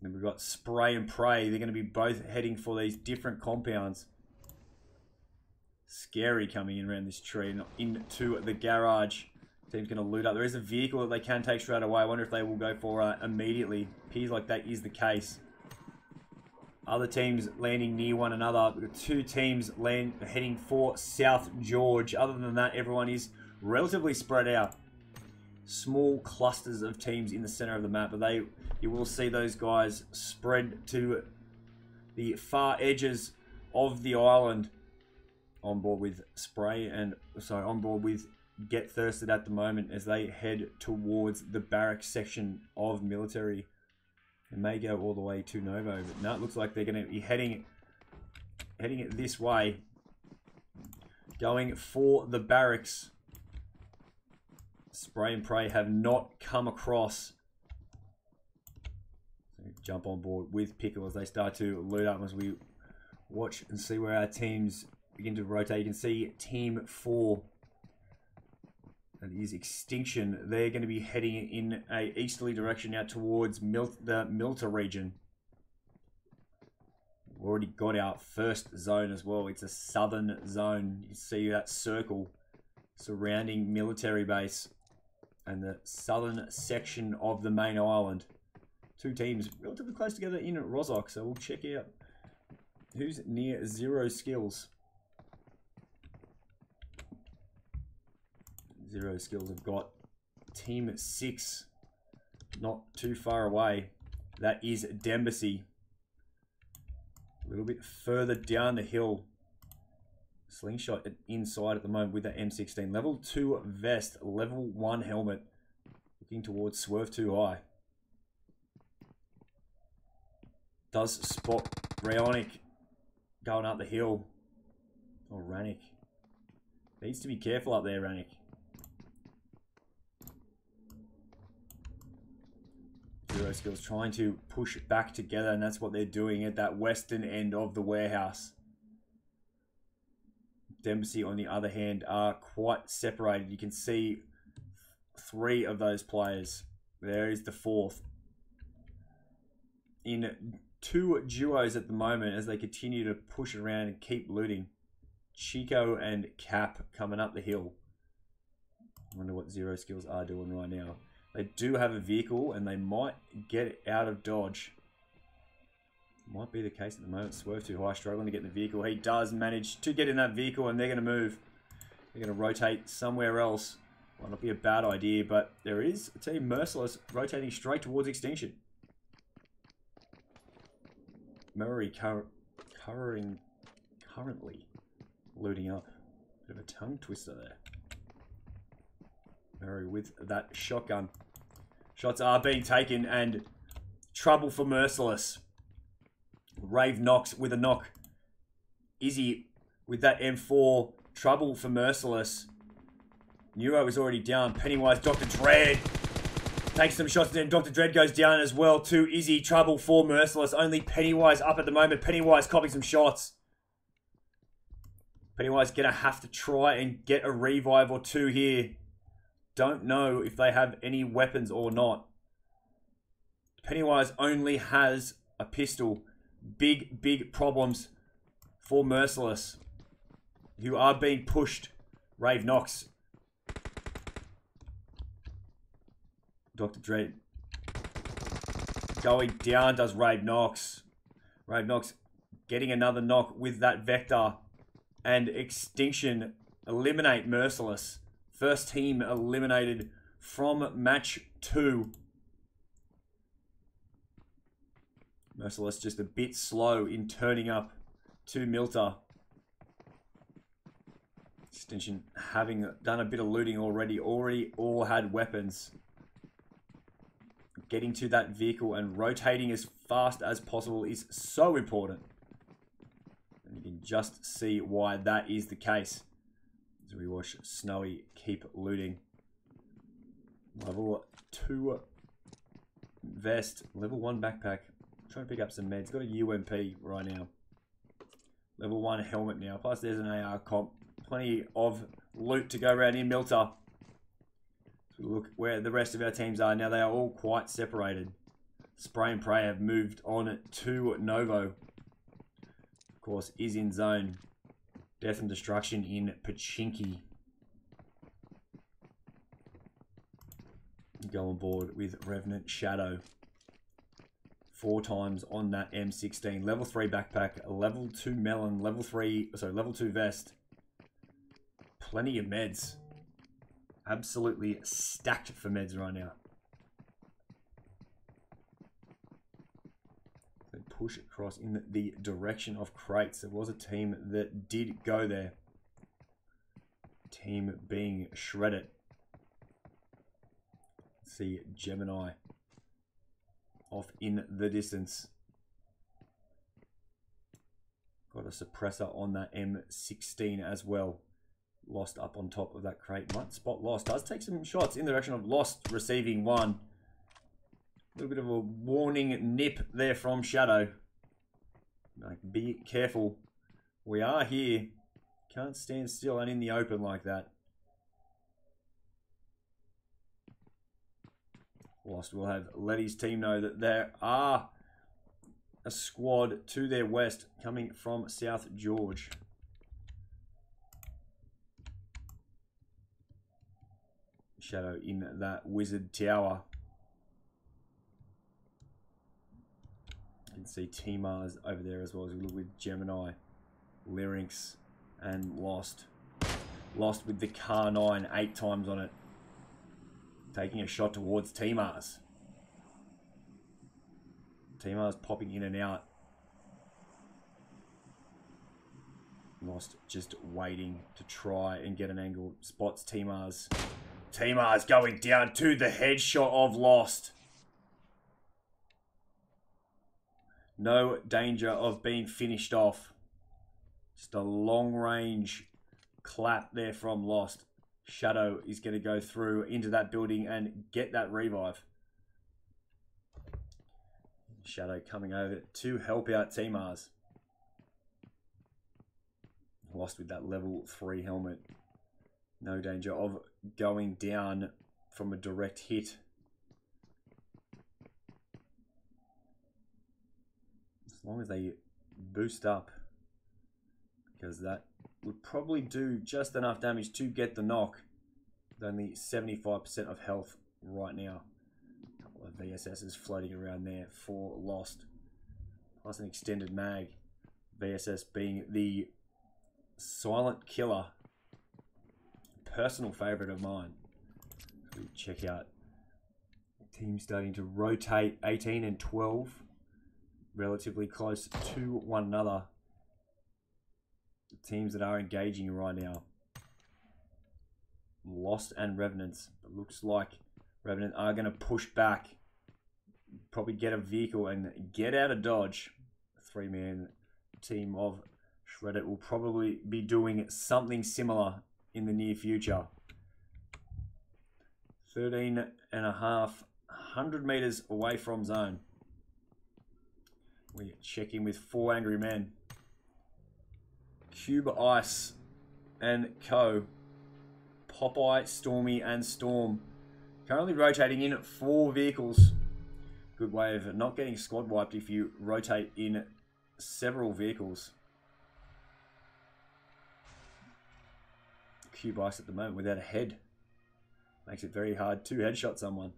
And we've got Spray and Pray. They're going to be both heading for these different compounds. Scary coming in around this tree and into the garage. Team's going to loot up. There is a vehicle that they can take straight away. I wonder if they will go for immediately. Appears like that is the case. Other teams landing near one another. We've got two teams heading for South George. Other than that, everyone is relatively spread out. Small clusters of teams in the center of the map, but you will see those guys spread to the far edges of the island. On board with on board with Get Thirsted at the moment as they head towards the barracks section of military. It may go all the way to Novo, but no, it looks like they're going to be heading it this way, going for the barracks. Spray and Pray have not come across. So jump on board with Pickle as they start to loot up as we watch and see where our teams begin to rotate. You can see Team 4. That is Extinction. They're going to be heading in a easterly direction out towards the Milta region. We've already got our first zone as well. It's a southern zone. You see that circle surrounding military base and the southern section of the main island. Two teams relatively close together in Rozok, so we'll check out who's near 0 skills. 0 skills have got Team 6 not too far away. That is Dembassy. A little bit further down the hill. Slingshot inside at the moment with that M16. Level 2 vest, level 1 helmet. Looking towards Swerve Too High. Does spot Raonic going up the hill. Or Ranik. Needs to be careful up there, Ranik. 0 skills trying to push back together, and that's what they're doing at that western end of the warehouse. Dempsey, on the other hand, are quite separated. You can see 3 of those players. There is the 4th. In 2 duos at the moment as they continue to push around and keep looting. Chico and Cap coming up the hill. I wonder what 0 skills are doing right now. They do have a vehicle and they might get out of dodge. Might be the case at the moment. Swerve Too High, struggling to get in the vehicle. He does manage to get in that vehicle and they're going to move. They're going to rotate somewhere else. Might not be a bad idea, but there is a team Merciless rotating straight towards Extinction. Murray currently looting up. Bit of a tongue twister there. Murray with that shotgun. Shots are being taken and trouble for Merciless. Rave knocks with a knock. Izzy with that M4. Trouble for Merciless. Neuro is already down. Pennywise, Dr. Dread takes some shots and Dr. Dread goes down as well too. Izzy, trouble for Merciless. Only Pennywise up at the moment. Pennywise copying some shots. Pennywise gonna have to try and get a revive or 2 here. Don't know if they have any weapons or not. Pennywise only has a pistol. Big problems for Merciless, who are being pushed. Rave knocks. Dr. Dread going down does Rave knocks. Rave knocks getting another knock with that Vector. And Extinction eliminate Merciless. First team eliminated from match 2. Merciless just a bit slow in turning up to Milter. Extension having done a bit of looting already all had weapons. Getting to that vehicle and rotating as fast as possible is so important. And you can just see why that is the case. As we watch Snowy keep looting. Level 2 vest. Level 1 backpack. Trying to pick up some meds. Got a UMP right now. Level 1 helmet now. Plus there's an AR comp. Plenty of loot to go around in Milter. So look where the rest of our teams are. Now they are all quite separated. Spray and Pray have moved on to Novo. Of course, is in zone. Death and Destruction in Pachinki. Go on board with Revenant Shadow. 4 times on that M16. Level 3 backpack. Level 2 melon. Level 2 vest. Plenty of meds. Absolutely stacked for meds right now. They push across in the direction of crates. There was a team that did go there. Team being shredded. Let's see Gemini off in the distance. Got a suppressor on that M16 as well. Lost up on top of that crate. Might spot Lost. Does take some shots in the direction of Lost, receiving one. A little bit of a warning nip there from Shadow. Like, be careful. We are here. Can't stand still and in the open like that. Lost will have let his team know that there are a squad to their west coming from South George. Shadow in that wizard tower. You can see T-Mars over there as well as we look with Gemini, Lyrinx, and Lost. Lost with the Car 9 8 times on it. Taking a shot towards T-Mars. T-Mars popping in and out. Lost just waiting to try and get an angle. Spots T-Mars. T-Mars going down to the headshot of Lost. No danger of being finished off. Just a long range clap there from Lost. Shadow is going to go through into that building and get that revive. Shadow coming over to help out T-Mars. Lost with that level 3 helmet. No danger of going down from a direct hit. As long as they boost up. Because that would probably do just enough damage to get the knock. With only 75% of health right now. A couple of VSSs floating around there for Lost. Plus an extended mag. VSS being the silent killer. Personal favourite of mine. We check out the team starting to rotate. 18 and 12. Relatively close to one another. The teams that are engaging right now. Lost and Revenants. It looks like Revenant are going to push back. Probably get a vehicle and get out of dodge. A 3-man team of Shredded will probably be doing something similar in the near future. 13.5 meters away from zone. We check in with 4 angry men. Cube Ice and Co. Popeye, Stormy, and Storm. Currently rotating in 4 vehicles. Good way of not getting squad wiped if you rotate in several vehicles. Cube Ice at the moment without a head. Makes it very hard to headshot someone.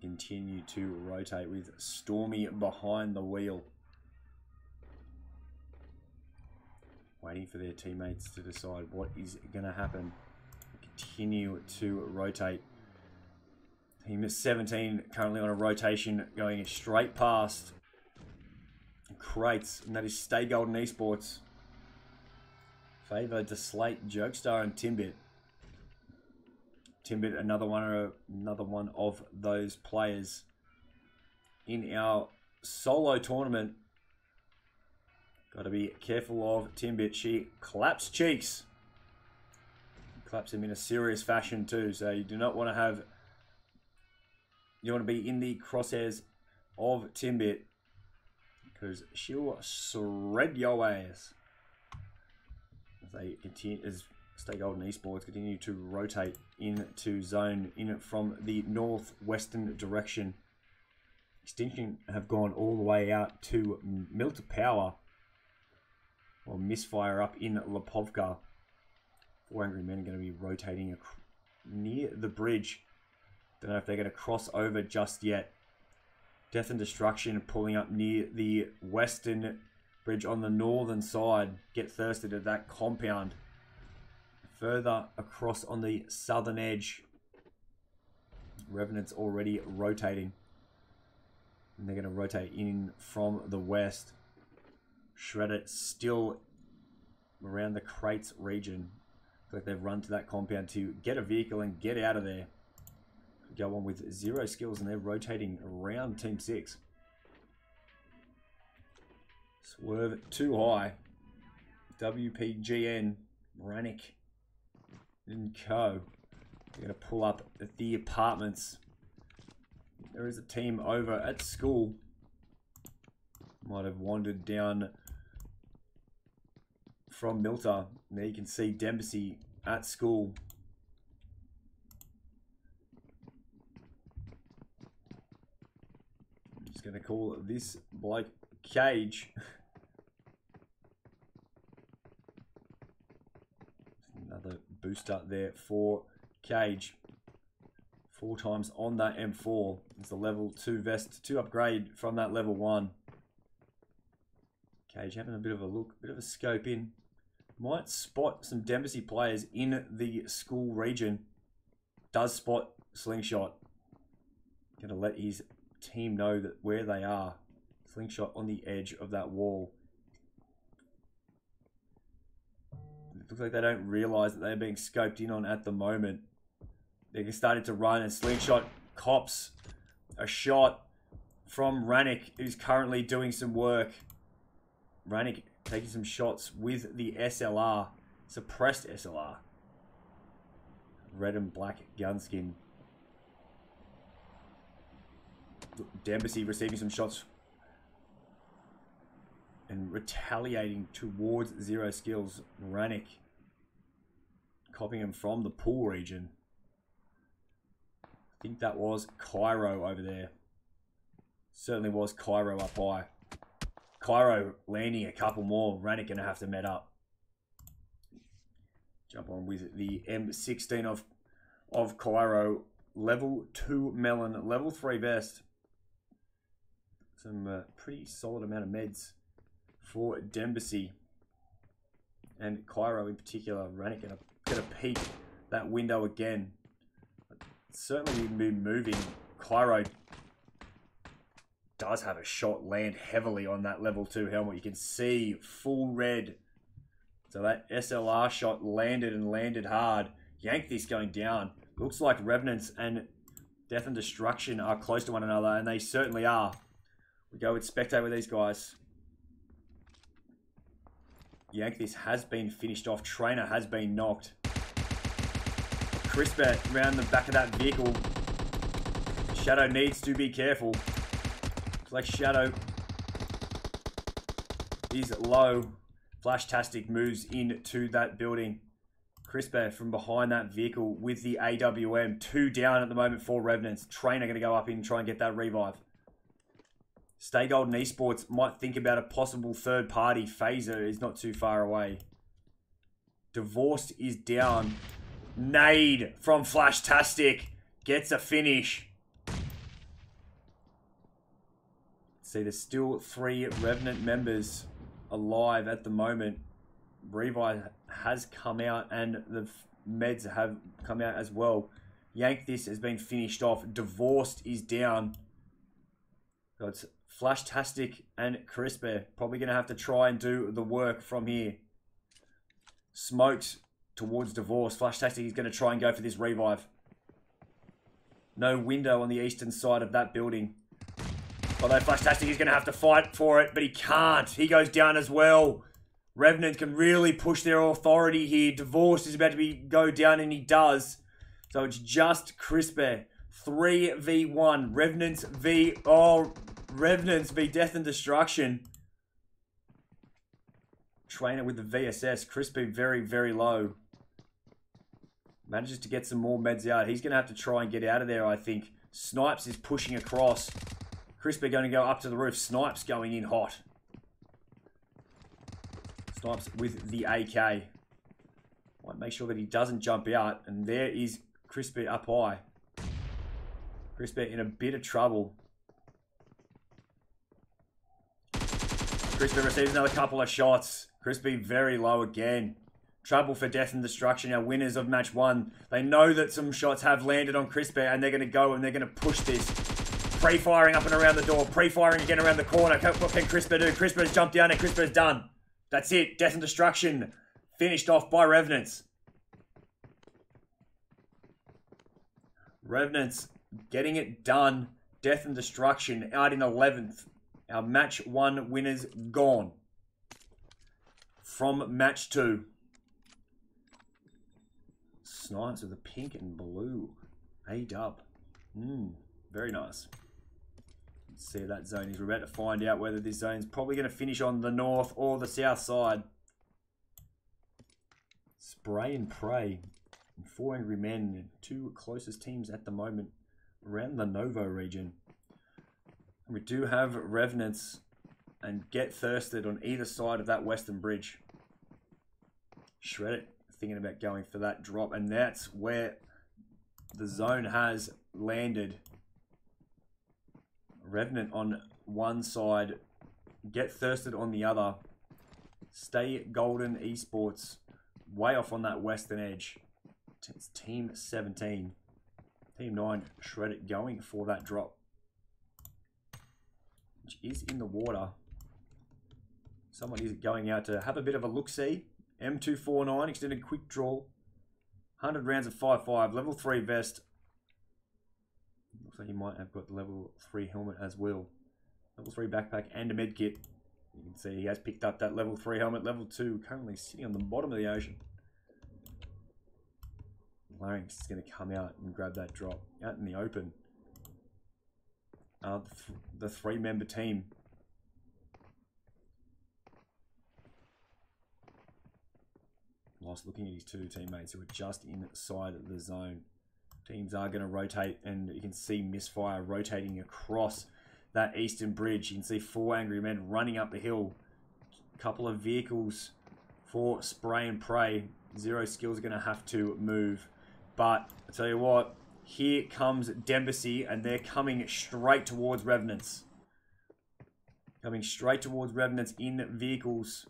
Continue to rotate with Stormy behind the wheel. waiting for their teammates to decide what is going to happen. Continue to rotate. Team 17 currently on a rotation going straight past crates, and that is Stay Golden Esports. Favour to Slate, Jokestar, and Timbit. Timbit, another one of those players in our solo tournament. Got to be careful of Timbit. She claps cheeks. Claps him in a serious fashion too. So you do not want to have. You want to be in the crosshairs of Timbit, because she'll shred your ass. As they continue, as Stay Golden Esports continue to rotate into zone in from the northwestern direction. Extinction have gone all the way out to Milta Power, or Misfire up in Lipovka. 4 Angry Men are going to be rotating near the bridge. Don't know if they're going to cross over just yet. Death and Destruction pulling up near the western bridge on the northern side. Get thirsted at that compound. Further across on the southern edge, Revenant's already rotating. And they're going to rotate in from the west. Shredder still around the crates region. Looks like they've run to that compound to get a vehicle and get out of there. Go on with 0 skills, and they're rotating around Team 6. Swerve too high. WPGN, Brannick and Co. They're going to pull up at the apartments. There is a team over at school. Might have wandered down from Milta. There you can see Dempsey at school. I'm just going to call this bloke Cage. Another boost up there for Cage. 4 times on that M4. It's a level 2 vest to upgrade from that level 1. Cage having a bit of a look, bit of a scope in. Might spot some Dempsey players in the school region. Does spot Slingshot. Gonna let his team know that where they are. Slingshot on the edge of that wall. It looks like they don't realise that they're being scoped in on at the moment. They're starting to run, and Slingshot cops a shot from Rannick, who's currently doing some work. Rannick taking some shots with the SLR, suppressed SLR. Red and black gunskin. Dempsey receiving some shots and retaliating towards 0 skills. Rannick copying him from the pool region. I think that was Cairo over there. Certainly was Cairo up high. Cairo landing a couple more. Rannick going to have to met up. Jump on with the M16 of Cairo. Level 2 melon. Level 3 vest. Some pretty solid amount of meds for Dembasy. And Cairo in particular. Rannick going to peek that window again. Certainly been moving. Cairo does have a shot land heavily on that level 2 helmet. You can see full red. So that SLR shot landed and landed hard. Yanked this going down. Looks like Revenants and Death and Destruction are close to one another, and they certainly are. We go with Spectate with these guys. Yank this has been finished off. Trainer has been knocked. Crisper around the back of that vehicle. Shadow needs to be careful. Looks like Shadow is low. Flashtastic moves into that building. Crisper from behind that vehicle with the AWM. 2 down at the moment for Revenants. Trainer going to go up in and try and get that revive. Stay Golden Esports might think about a possible third party. Phaser is not too far away. Divorced is down. Nade from Flashtastic gets a finish. See, there's still 3 Revenant members alive at the moment. Revive has come out and the meds have come out as well. Yank This has been finished off. Divorced is down. So it's Flashtastic and Crispy. Probably going to have to try and do the work from here. Smoked towards Divorce. Flashtastic is going to try and go for this revive. No window on the eastern side of that building. Although Flashtastic is going to have to fight for it, but he can't. He goes down as well. Revenant can really push their authority here. Divorce is about to go down, and he does. So it's just Crispy. 3v1. Revenants v Death and Destruction. Trainer with the VSS. Crispy very, very low. Manages to get some more meds out. He's going to have to try and get out of there, I think. Snipes is pushing across. Crispy going to go up to the roof. Snipes going in hot. Snipes with the AK. Might make sure that he doesn't jump out. And there is Crispy up high. Crispy in a bit of trouble. Crispy receives another couple of shots. Crispy very low again. Trouble for Death and Destruction, our winners of match 1. They know that some shots have landed on Crispy, and they're going to go and they're going to push this. Pre-firing up and around the door. Pre-firing again around the corner. What can Crispy do? Crispy's jumped down and Crispy's done. That's it. Death and Destruction finished off by Revenants. Revenants getting it done. Death and Destruction out in 11th. Our match 1 winners gone. From match 2. Snipes with the pink and blue. A-dub. Very nice. Let's see that zone is. We're about to find out whether this zone is probably going to finish on the north or the south side. Spray and Pray. 4 Angry Men. 2 closest teams at the moment around the Novo region. We do have Revenants and Get Thirsted on either side of that western bridge. Shred It. Thinking about going for that drop, and that's where the zone has landed. Revenant on one side, Get Thirsted on the other. Stay Golden Esports way off on that western edge. It's Team 17. Team 9, Shred It going for that drop, which is in the water. Someone is going out to have a bit of a look-see. M249, extended quick draw. 100 rounds of 5.5. Level 3 vest. Looks like he might have got the level 3 helmet as well. Level 3 backpack and a med kit. You can see he has picked up that level 3 helmet. Level 2 currently sitting on the bottom of the ocean. Larynx is going to come out and grab that drop. Out in the open. The 3-member team. Lost looking at his 2 teammates who are just inside the zone. Teams are going to rotate, and you can see Misfire rotating across that eastern bridge. You can see 4 Angry Men running up the hill. A couple of vehicles for Spray and Pray. Zero Skills are going to have to move. But I tell you what, here comes Dembassy, and they're coming straight towards Revenants. Coming straight towards Revenants in vehicles.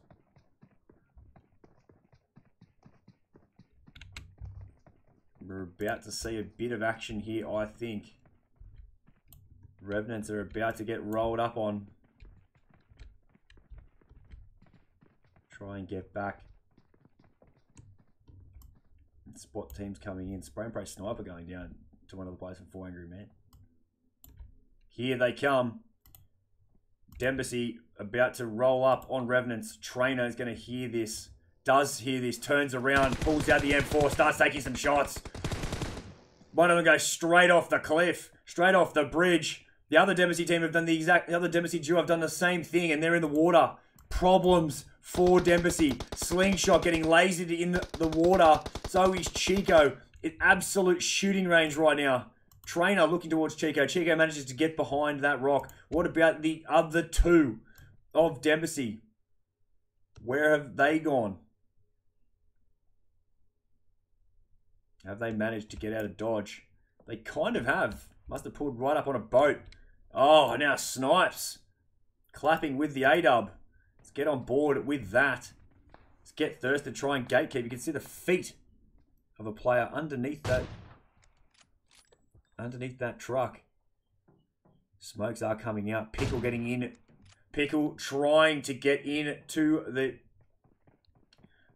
We're about to see a bit of action here, I think. Revenants are about to get rolled up on. Try and get back. And spot teams coming in. Spray and Pray Sniper going down to one of the players from 4 Angry Men. Here they come. Dembassy about to roll up on Revenants. Trainer is going to hear this. Does hear this, turns around, pulls out the M4, starts taking some shots. One of them goes straight off the cliff, straight off the bridge. The other Dembassy team have done the other Dembassy duo have done the same thing, and they're in the water. Problems for Dembassy. Slingshot getting lasered in the water. So is Chico. It's absolute shooting range right now. Trainer looking towards Chico. Chico manages to get behind that rock. What about the other 2 of Dembassy? Where have they gone? Have they managed to get out of dodge? They kind of have. Must have pulled right up on a boat. Oh, now Snipes. Clapping with the A-dub. Let's get on board with that. Let's Get Thirsted, try and gatekeep. You can see the feet of a player underneath that truck. Smokes are coming out. Pickle getting in. Pickle trying to get in to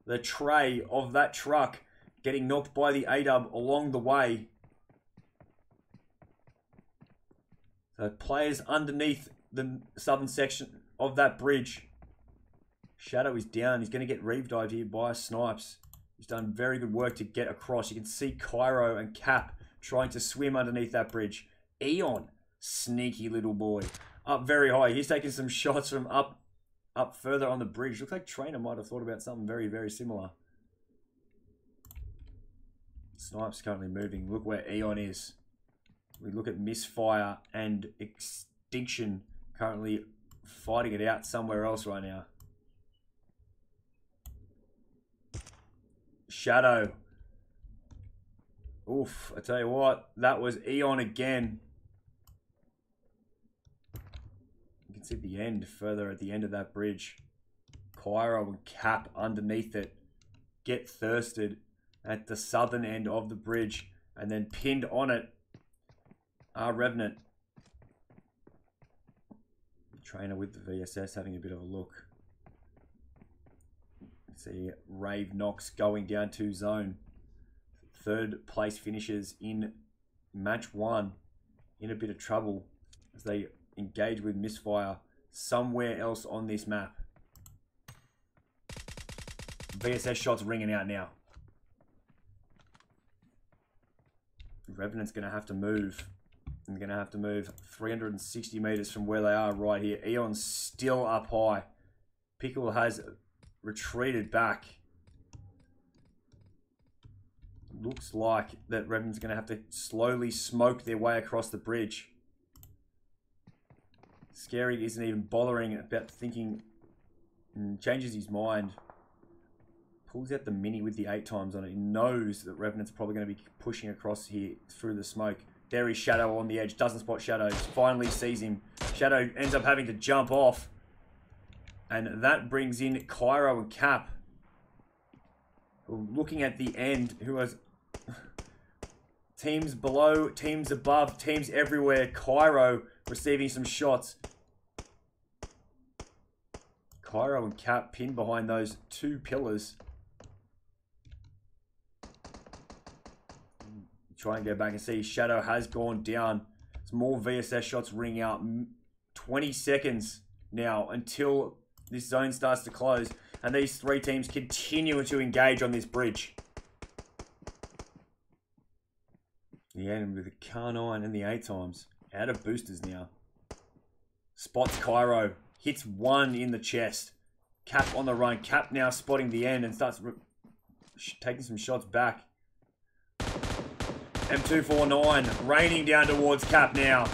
the tray of that truck. Getting knocked by the A-dub along the way. So players underneath the southern section of that bridge. Shadow is down. He's going to get reeve-dived here by Snipes. He's done very good work to get across. You can see Cairo and Cap trying to swim underneath that bridge. Eon, sneaky little boy. Up very high. He's taking some shots from up further on the bridge. Looks like Trainer might have thought about something very, very similar. Snipes currently moving. Look where Eon is. We look at Misfire and Extinction currently fighting it out somewhere else right now. Shadow. Oof, I tell you what, that was Eon again. You can see the end, further at the end of that bridge. Cairo and Cap underneath it. Get Thirsted at the southern end of the bridge. And then pinned on it are Revenant. Trainer with the VSS having a bit of a look. See Rave Knox going down to zone. Third place finishes in match 1 in a bit of trouble as they engage with Misfire somewhere else on this map. VSS shots ringing out now. Revenant's going to have to move. They're going to have to move 360 meters from where they are right here. Eon's still up high. Pickle has retreated back. Looks like that Revenant's going to have to slowly smoke their way across the bridge. Scary isn't even bothering about thinking. Changes his mind. Pulls out the Mini with the 8x on it. He knows that Revenant's probably going to be pushing across here through the smoke. There is Shadow on the edge. Doesn't spot Shadow. Finally sees him. Shadow ends up having to jump off. And that brings in Cairo and Cap. Looking at the end, who has teams below, teams above, teams everywhere. Cairo receiving some shots. Cairo and Cap pinned behind those two pillars. Try and go back and see Shadow has gone down. Some more VSS shots ring out. 20 seconds now until this zone starts to close. And these three teams continue to engage on this bridge. The end with the Car9 and the 8x. Out of boosters now. Spots Cairo. Hits one in the chest. Cap on the run. Cap now spotting the end and starts taking some shots back. M249 raining down towards Cap now.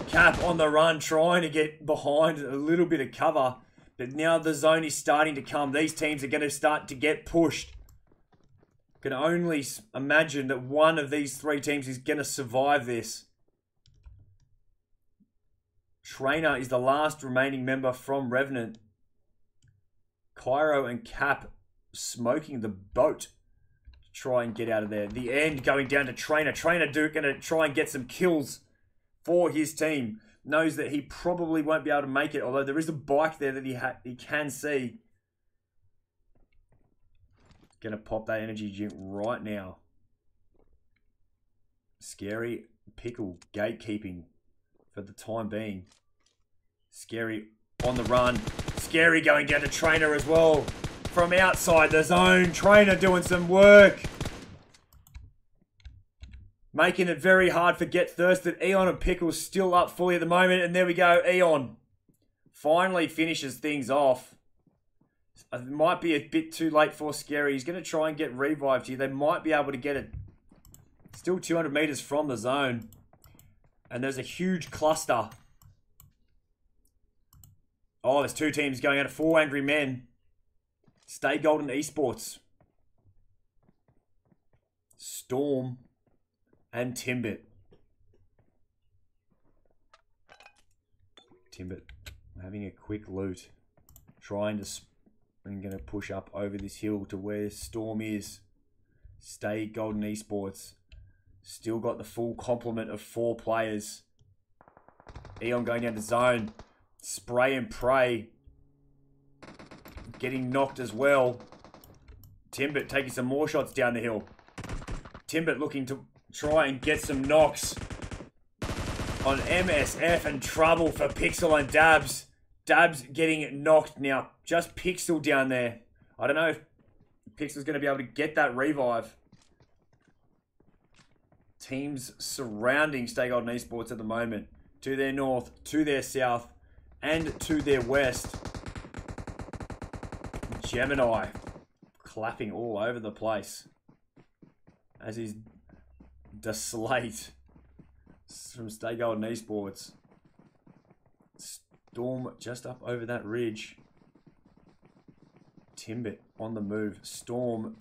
Cap on the run, trying to get behind a little bit of cover. But now the zone is starting to come. These teams are going to start to get pushed. Can only imagine that one of these three teams is going to survive this. Trainer is the last remaining member from Revenant. Cairo and Cap smoking the boat. Try and get out of there. The end going down to Trainer. Trainer Duke going to try and get some kills for his team. Knows that he probably won't be able to make it, although there is a bike there that he can see. Going to pop that energy drink right now. Scary Pickle gatekeeping for the time being. Scary on the run. Scary going down to Trainer as well. From outside the zone, Trainer doing some work. Making it very hard for Get Thirsted. Eon and Pickle still up fully at the moment. And there we go, Eon finally finishes things off. It might be a bit too late for Scary. He's going to try and get revived here. They might be able to get it. Still 200 meters from the zone. And there's a huge cluster. Oh, there's two teams going at it. 4 Angry Men. Stay Golden Esports. Storm and Timbit. Timbit having a quick loot. Trying to I'm going to push up over this hill to where Storm is. Stay Golden Esports. Still got the full complement of 4 players. Eon going down the zone. Spray and pray. Getting knocked as well. Timbit taking some more shots down the hill. Timbit looking to try and get some knocks on MSF, and trouble for Pixel and Dabs. Dabs getting knocked now. Just Pixel down there. I don't know if Pixel's going to be able to get that revive. Teams surrounding Stay Golden Esports at the moment. To their north, to their south, and to their west. Gemini clapping all over the place. As is the slate from Stay Golden Esports. Storm just up over that ridge. Timbit on the move. Storm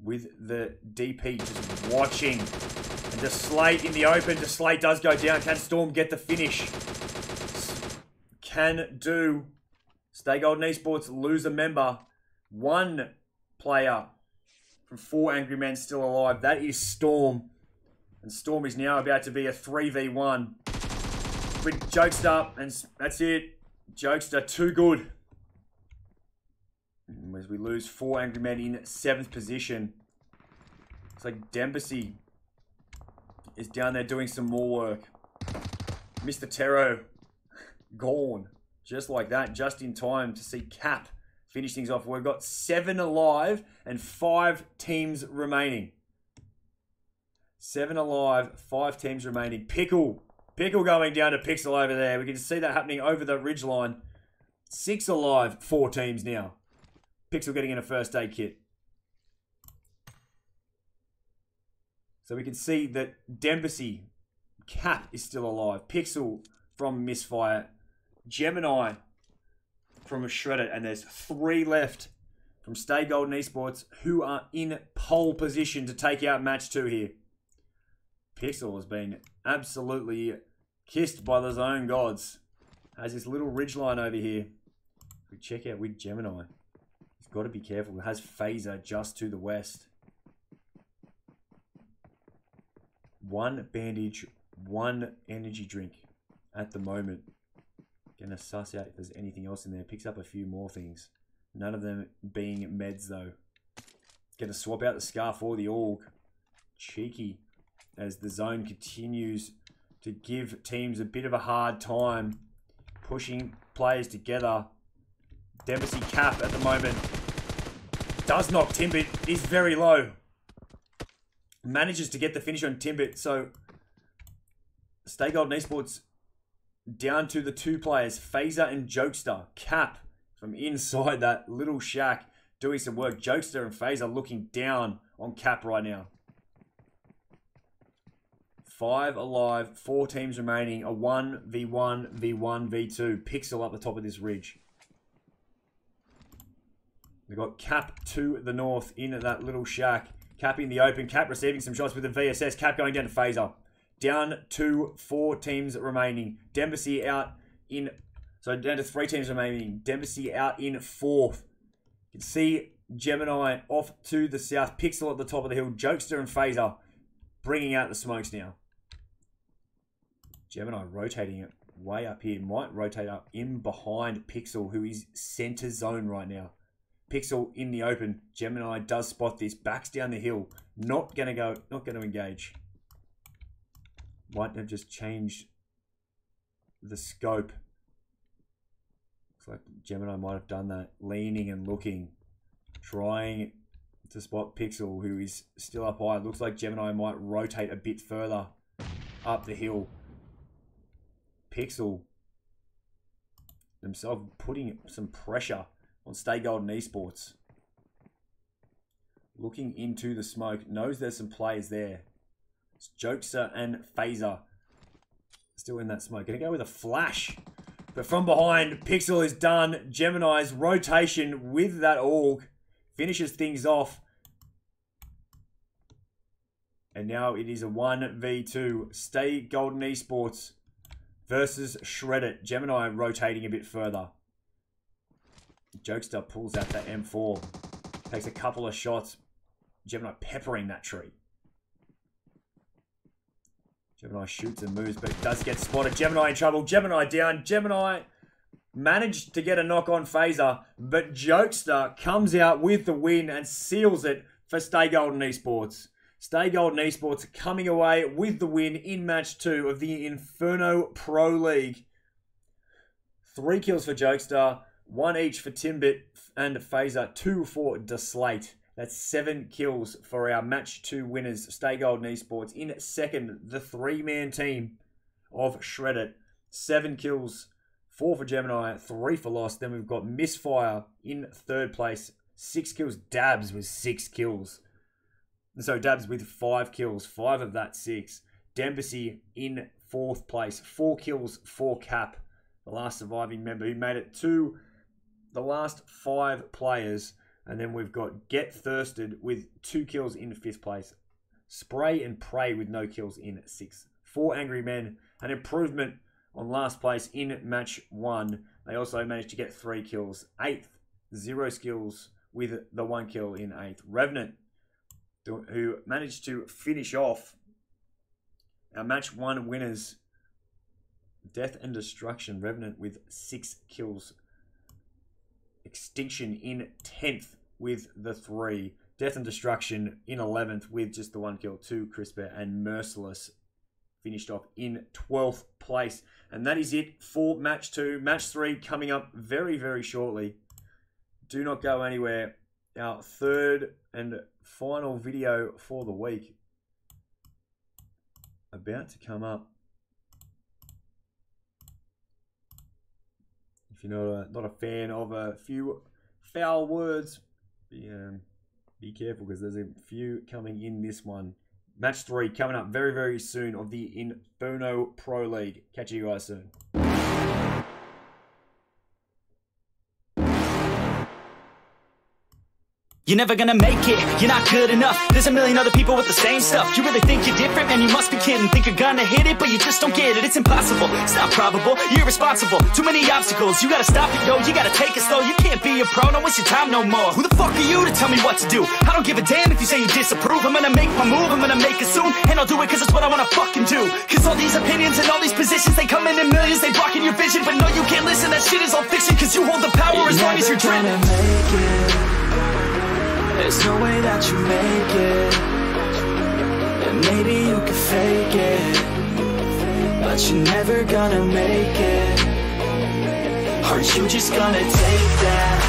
with the DP just watching. And the slate in the open. The slate does go down. Can Storm get the finish? Can do. Stay Golden Esports lose a member. 1 player from 4 Angry Men still alive. That is Storm. And Storm is now about to be a 3v1 with Jokester. And that's it. Jokester too good. As we lose 4 Angry Men in 7th position. Looks like Dembasy is down there doing some more work. Mr. Tero gone. Just like that. Just in time to see Cap finish things off. We've got 7 alive and 5 teams remaining. 7 alive, 5 teams remaining. Pickle going down to Pixel over there. We can see that happening over the ridgeline. 6 alive, 4 teams now. Pixel getting in a first aid kit. So we can see that Dembasy, Cap is still alive. Pixel from Misfire. Gemini from a Shredder. And there's 3 left from Stay Golden Esports who are in pole position to take out match 2 here. Pixel has been absolutely kissed by the zone gods. Has this little ridgeline over here. We check out with Gemini. He's got to be careful. It has Phaser just to the west. 1 bandage, 1 energy drink at the moment. Gonna suss out if there's anything else in there. Picks up a few more things. None of them being meds though. Gonna swap out the Scar for the Org. Cheeky. As the zone continues to give teams a bit of a hard time. Pushing players together. Dembasy Cap at the moment. Does knock Timbit. Is very low. Manages to get the finish on Timbit. So, Stay Golden Esports down to the 2 players. Phaser and Jokester. Cap from inside that little shack doing some work. Jokester and Phaser looking down on Cap right now. 5 alive, 4 teams remaining. A 1v1, v1, v2. Pixel up the top of this ridge. We've got Cap to the north in that little shack. Cap in the open. Cap receiving some shots with the VSS. Cap going down to Phaser. Down to 4 teams remaining. Dembasy out in... So down to 3 teams remaining. Dembasy out in 4th. You can see Gemini off to the south. Pixel at the top of the hill. Jokester and Phaser bringing out the smokes now. Gemini rotating it way up here. Might rotate up in behind Pixel, who is center zone right now. Pixel in the open. Gemini does spot this. Backs down the hill. Not going to engage. Might have just changed the scope. Looks like Gemini might have done that. Leaning and looking. Trying to spot Pixel, who is still up high. Looks like Gemini might rotate a bit further up the hill. Pixel themselves putting some pressure on Stay Golden Esports. Looking into the smoke. Knows there's some players there. It's Jokester and Phaser still in that smoke. Gonna go with a flash. But from behind, Pixel is done. Gemini's rotation with that Org finishes things off. And now it is a 1v2. Stay Golden Esports versus Shred It. Gemini rotating a bit further. Jokester pulls out that M4. Takes a couple of shots. Gemini peppering that tree. Gemini shoots and moves, but does get spotted. Gemini in trouble. Gemini down. Gemini managed to get a knock on Phaser, but Jokester comes out with the win and seals it for Stay Golden Esports. Stay Golden Esports coming away with the win in match 2 of the Inferno Pro League. 3 kills for Jokester, 1 each for Timbit and Phaser, 2 for Deslate. That's 7 kills for our match 2 winners, Stay Golden Esports. In second, the 3-man team of Shred It. 7 kills, 4 for Gemini, 3 for Lost. Then we've got Misfire in third place, 6 kills. Dabs with 6 kills. So Dabs with 5 kills, 5 of that 6. Dembasy in fourth place, 4 kills, 4 cap. The last surviving member who made it to the last 5 players. And then we've got Get Thirsted with 2 kills in 5th place. Spray and Pray with no kills in 6th. 4 Angry Men, an improvement on last place in match 1. They also managed to get 3 kills. 8th, 0 skills with the 1 kill in 8th. Revenant, who managed to finish off our match 1 winners. Death and Destruction, Revenant with 6 kills. Extinction in 10th with the 3. Death and Destruction in 11th with just the 1 kill. 2 Crisper and Merciless finished off in 12th place. And that is it for match 2. Match 3 coming up very, very shortly. Do not go anywhere. Our third and final video for the week about to come up. If you're not a fan of a few foul words, be careful because there's a few coming in this one. Match 3 coming up very, very soon of the Inferno Pro League. Catch you guys soon. You're never gonna make it, you're not good enough. There's a million other people with the same stuff. You really think you're different? Man, you must be kidding. Think you're gonna hit it, but you just don't get it. It's impossible, it's not probable, you're irresponsible. Too many obstacles, you gotta stop it, yo. You gotta take it slow, you can't be a pro. Don't waste your time no more. Who the fuck are you to tell me what to do? I don't give a damn if you say you disapprove. I'm gonna make my move, I'm gonna make it soon. And I'll do it cause it's what I wanna fucking do. Cause all these opinions and all these positions, they come in millions, they blocking your vision. But no, you can't listen, that shit is all fiction. Cause you hold the power as long as you're dreaming. There's no way that you make it. And maybe you can fake it, but you're never gonna make it. Are you just gonna take that?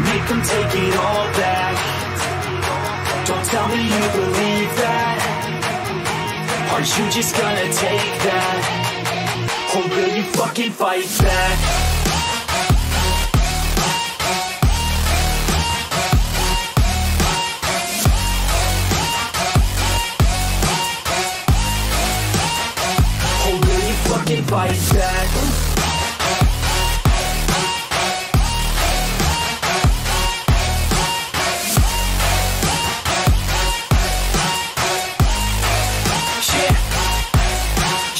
Make them take it all back. Don't tell me you believe that. Are you just gonna take that? Or will you fucking fight back? Fight back.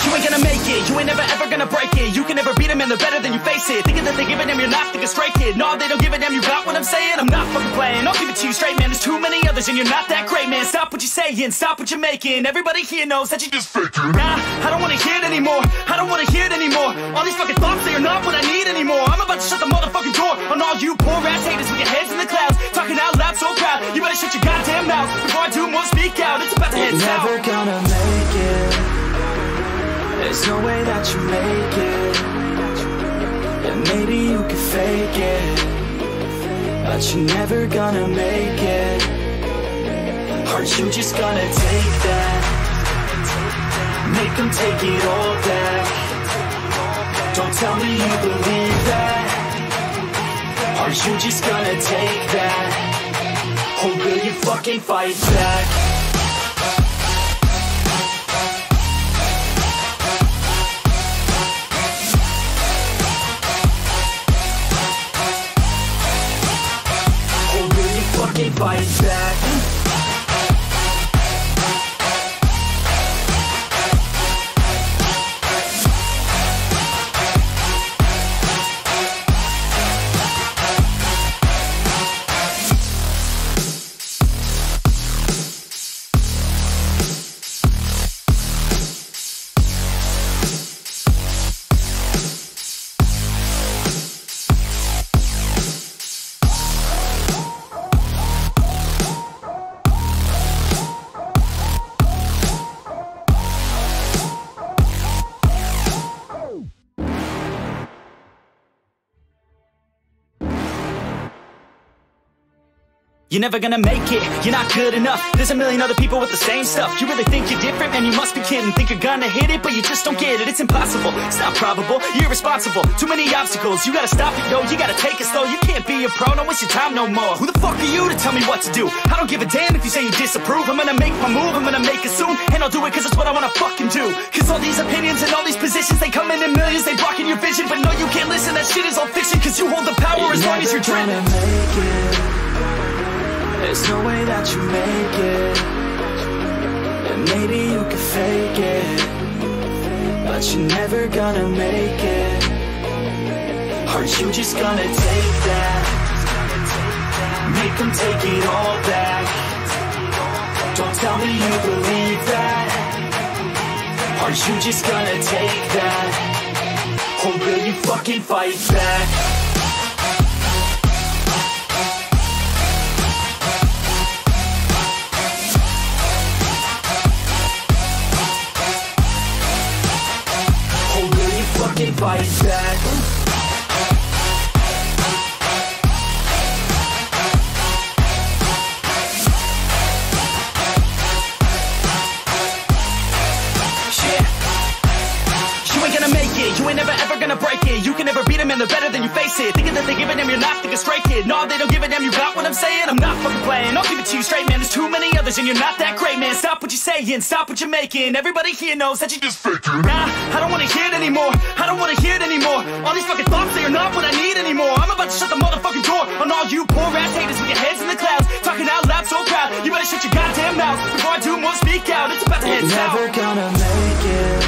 You ain't gonna make it, you ain't never ever gonna break it. You can never beat them and they're better than you face it. Thinking that they give a damn, you're not thinking straight, kid. No, they don't give a damn, you got what I'm saying? I'm not fucking playing, I'll give it to you straight, man. There's too many others and you're not that great, man. Stop what you're saying, stop what you're making. Everybody here knows that you just faking. Nah, I don't wanna hear it anymore, I don't wanna hear it anymore. All these fucking thoughts, they are not what I need anymore. I'm about to shut the motherfucking door on all you poor ass haters with your heads in the clouds, talking out loud so proud. You better shut your goddamn mouth before I do more speak out. It's about to head south. Never gonna make it. There's no way that you make it. And maybe you can fake it, but you're never gonna make it. Are you just gonna take that? Make them take it all back. Don't tell me you believe that. Are you just gonna take that? Or will you fucking fight back? Fight back. You're never gonna make it, you're not good enough. There's a million other people with the same stuff. You really think you're different, man, you must be kidding. Think you're gonna hit it, but you just don't get it. It's impossible, it's not probable, you're irresponsible. Too many obstacles, you gotta stop it, yo. You gotta take it slow, you can't be a pro, don't waste your time no more. Who the fuck are you to tell me what to do? I don't give a damn if you say you disapprove. I'm gonna make my move, I'm gonna make it soon. And I'll do it cause it's what I wanna fucking do. Cause all these opinions and all these positions, they come in millions, they blocking your vision. But no, you can't listen, that shit is all fiction. Cause you hold the power as long as you're dreaming. There's no way that you make it. And maybe you could fake it, but you're never gonna make it. Are you just gonna take that? Make them take it all back. Don't tell me you believe that. Are you just gonna take that? Or will you fucking fight back? Fight back. You ain't gonna make it, you ain't never ever gonna break it. You can never beat them and they're better than you face it. Thinking that they give a damn, you're not thinking straight, kid. No, they don't give a damn, you got what I'm saying? I'm not fucking playing, I'll give it to you straight, man. There's too many others and you're not that great, man. Stop what you're saying, stop what you're making. Everybody here knows that you just faking. Nah, I don't wanna hear it anymore, I don't wanna hear it anymore. All these fucking thoughts, they are not what I need anymore. I'm about to shut the motherfucking door on all you poor ass haters with your heads in the clouds, talking out loud so proud. You better shut your goddamn mouth before I do more speak out. It's about to head south. Never gonna make it.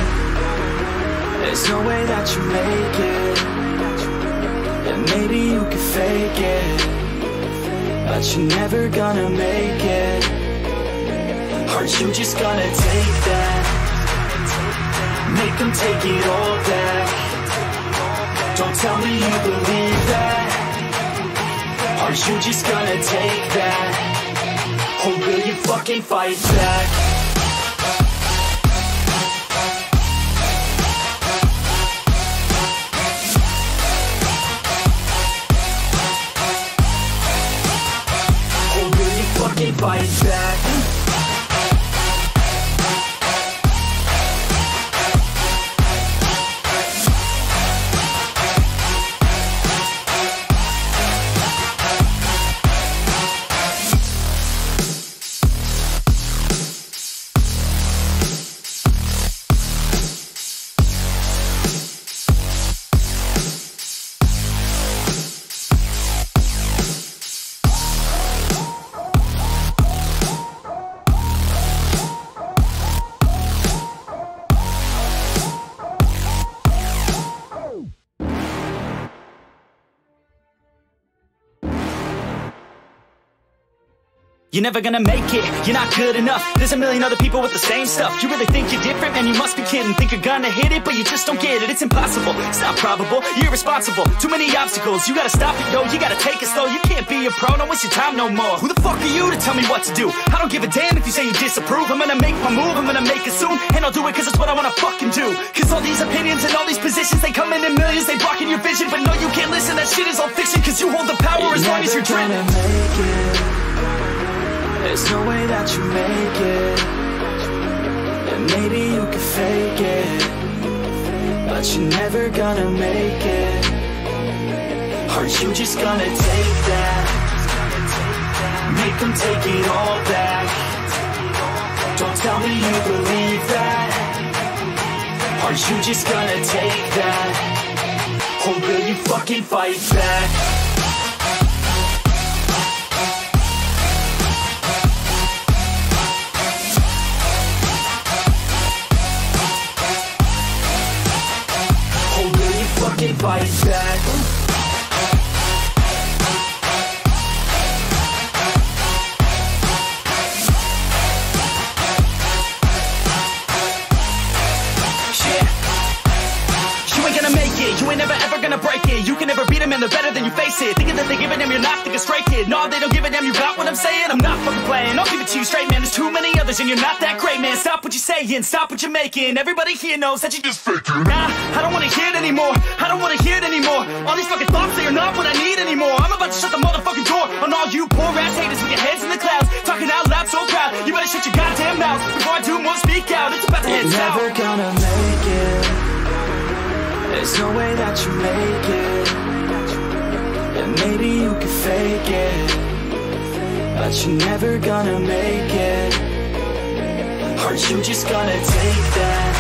There's no way that you make it. And maybe you could fake it, but you're never gonna make it. Are you just gonna take that? Make them take it all back. Don't tell me you believe that. Are you just gonna take that? Or will you fucking fight back? Fight back. You're never gonna make it, you're not good enough. There's a million other people with the same stuff. You really think you're different, man, you must be kidding. Think you're gonna hit it, but you just don't get it. It's impossible, it's not probable, you're irresponsible. Too many obstacles, you gotta stop it, yo. You gotta take it slow, you can't be a pro, don't waste your time no more. Who the fuck are you to tell me what to do? I don't give a damn if you say you disapprove. I'm gonna make my move, I'm gonna make it soon. And I'll do it cause it's what I wanna fucking do. Cause all these opinions and all these positions, they come in millions, they blocking your vision. But no, you can't listen, that shit is all fiction. Cause you hold the power as long as you're dreaming. There's no way that you make it. And maybe you could fake it, but you're never gonna make it. Are you just gonna take that? Make them take it all back. Don't tell me you believe that. Are you just gonna take that? Or will you fucking fight back? Fight back. You ain't gonna make it, you ain't never ever gonna break it. You can never beat them and they're better than you face it. Thinking that they give a damn, you're not thinking straight, kid. No, they don't give a damn, you got what I'm saying? I'm not fucking playing, I'll give it to you straight, man. There's too many others and you're not that great, man. Stop what you're saying, stop what you're making. Everybody here knows that you just faking. Nah, I don't wanna hear it anymore, I don't wanna hear it anymore. All these fucking thoughts, they are not what I need anymore. I'm about to shut the motherfucking door on all you poor ass haters with your I do more, speak out, it's about to head south. Never gonna make it. There's no way that you make it. And maybe you can fake it, but you're never gonna make it. Are you just gonna take that?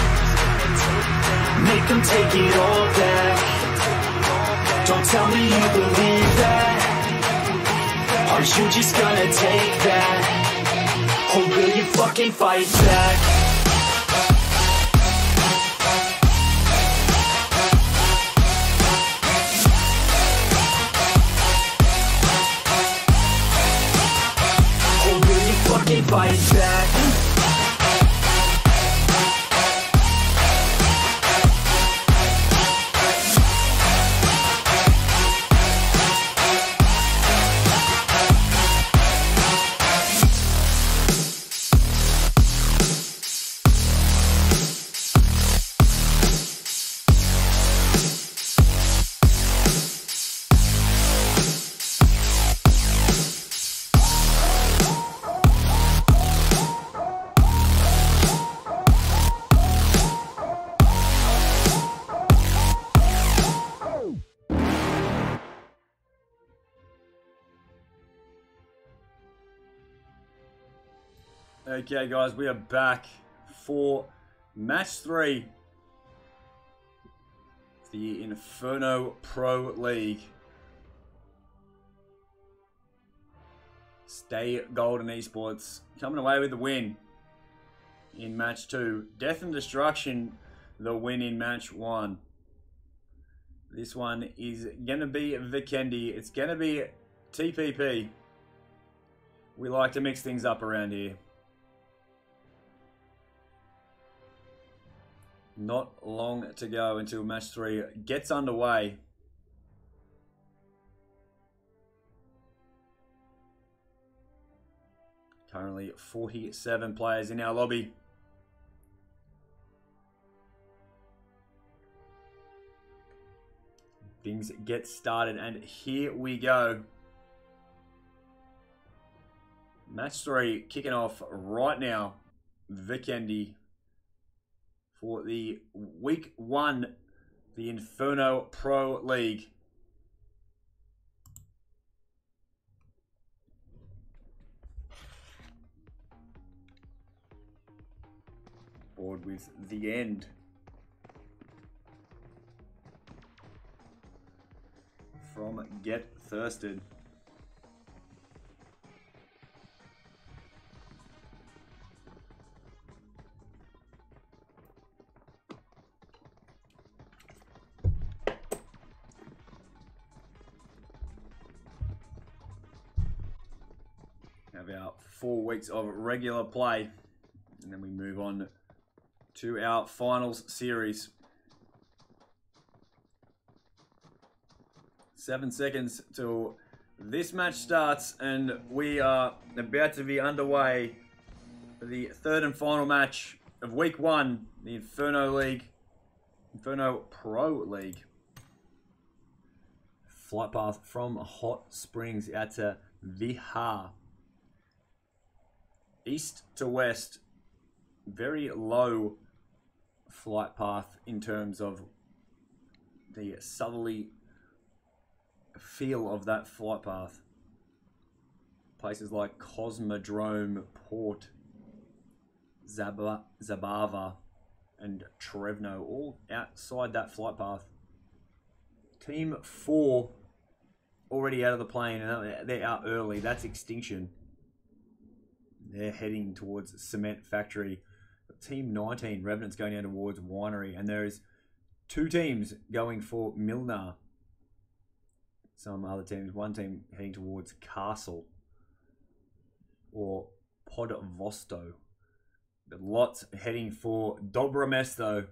Make them take it all back. Don't tell me you believe that. Are you just gonna take that? Or will you fucking fight back? Or will you fucking fight back? Okay, guys, we are back for match 3 of the Inferno Pro League. Stay Golden Esports coming away with the win in match 2. Death and Destruction, the win in match 1. This one is going to be Vikendi. It's going to be TPP. We like to mix things up around here. Not long to go until match 3 gets underway. Currently 47 players in our lobby. Things get started and here we go. Match 3 kicking off right now. Vikendi. For the week 1, the Inferno Pro League. Board with the end. From Get Thirsted. Have our 4 weeks of regular play, and then we move on to our finals series. 7 seconds till this match starts, and we are about to be underway for the 3rd and final match of week 1, the Inferno League, Inferno Pro League. Flight path from Hot Springs out to Vihar. East to west, very low flight path in terms of the southerly feel of that flight path. Places like Cosmodrome, Port, Zabava, and Trevno, all outside that flight path. Team 4 already out of the plane, and they're out early. That's extinction. They're heading towards Cement Factory. Team 19, Revenant's going down towards Winery. And there is 2 teams going for Milner. Some other teams, one team heading towards Castle. Or Podvosto. But lots heading for Dobromesto.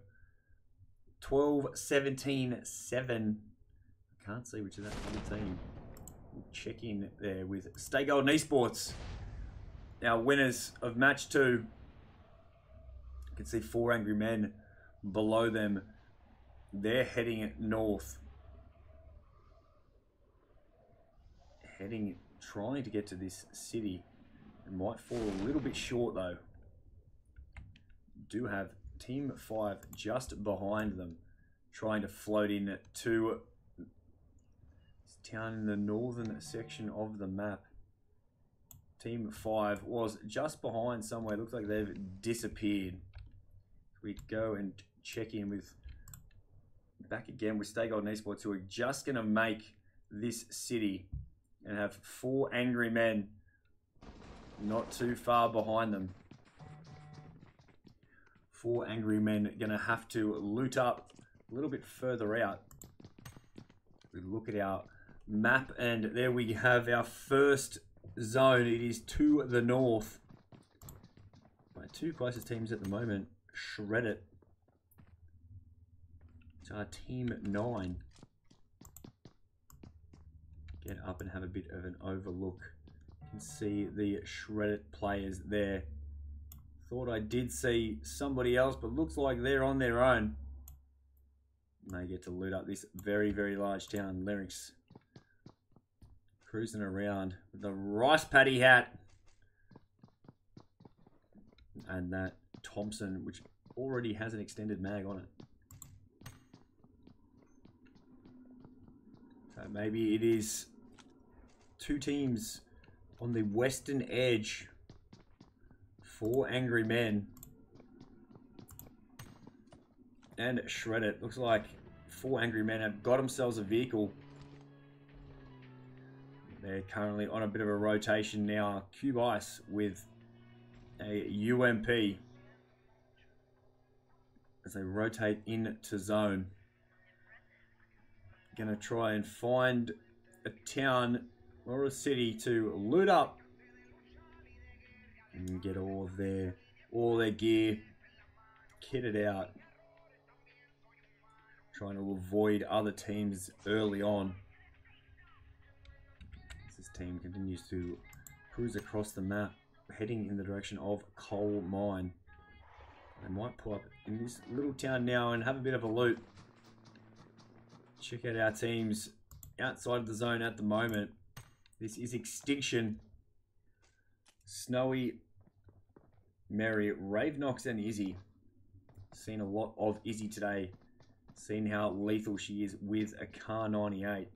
12, 17, 7. Can't see which is that other team. We'll check in there with Stay Golden Esports. Our winners of match 2. You can see 4 angry men below them. They're heading north. Trying to get to this city. It might fall a little bit short though. do have Team 5 just behind them, trying to float in to this town in the northern section of the map. Team 5 was just behind somewhere. Looks like they've disappeared. We go and check in with back again with Stay Golden Esports, who are just going to make this city and have 4 angry men not too far behind them. 4 angry men going to have to loot up a little bit further out. We look at our map, and there we have our first zone. It is to the north. My 2 closest teams at the moment, shred it. It's our Team 9. Get up and have a bit of an overlook. You can see the shredded players there. Thought I did see somebody else, but looks like they're on their own. And they get to loot up this very, very large town. Larynx cruising around with the rice paddy hat. And that Thompson, which already has an extended mag on it. So maybe it is 2 teams on the western edge. 4 angry men. And shred it. Looks like 4 angry men have got themselves a vehicle. They're currently on a bit of a rotation now. Cube Ice with a UMP as they rotate into zone. Gonna try and find a town or a city to loot up and get all their gear kitted out. Trying to avoid other teams early on. This team continues to cruise across the map, heading in the direction of Coal Mine. They might pull up in this little town now and have a bit of a loot. Check out our teams outside of the zone at the moment. This is Extinction, Snowy, Mary, Ravenox, and Izzy. Seen a lot of Izzy today. Seen how lethal she is with a Car 98.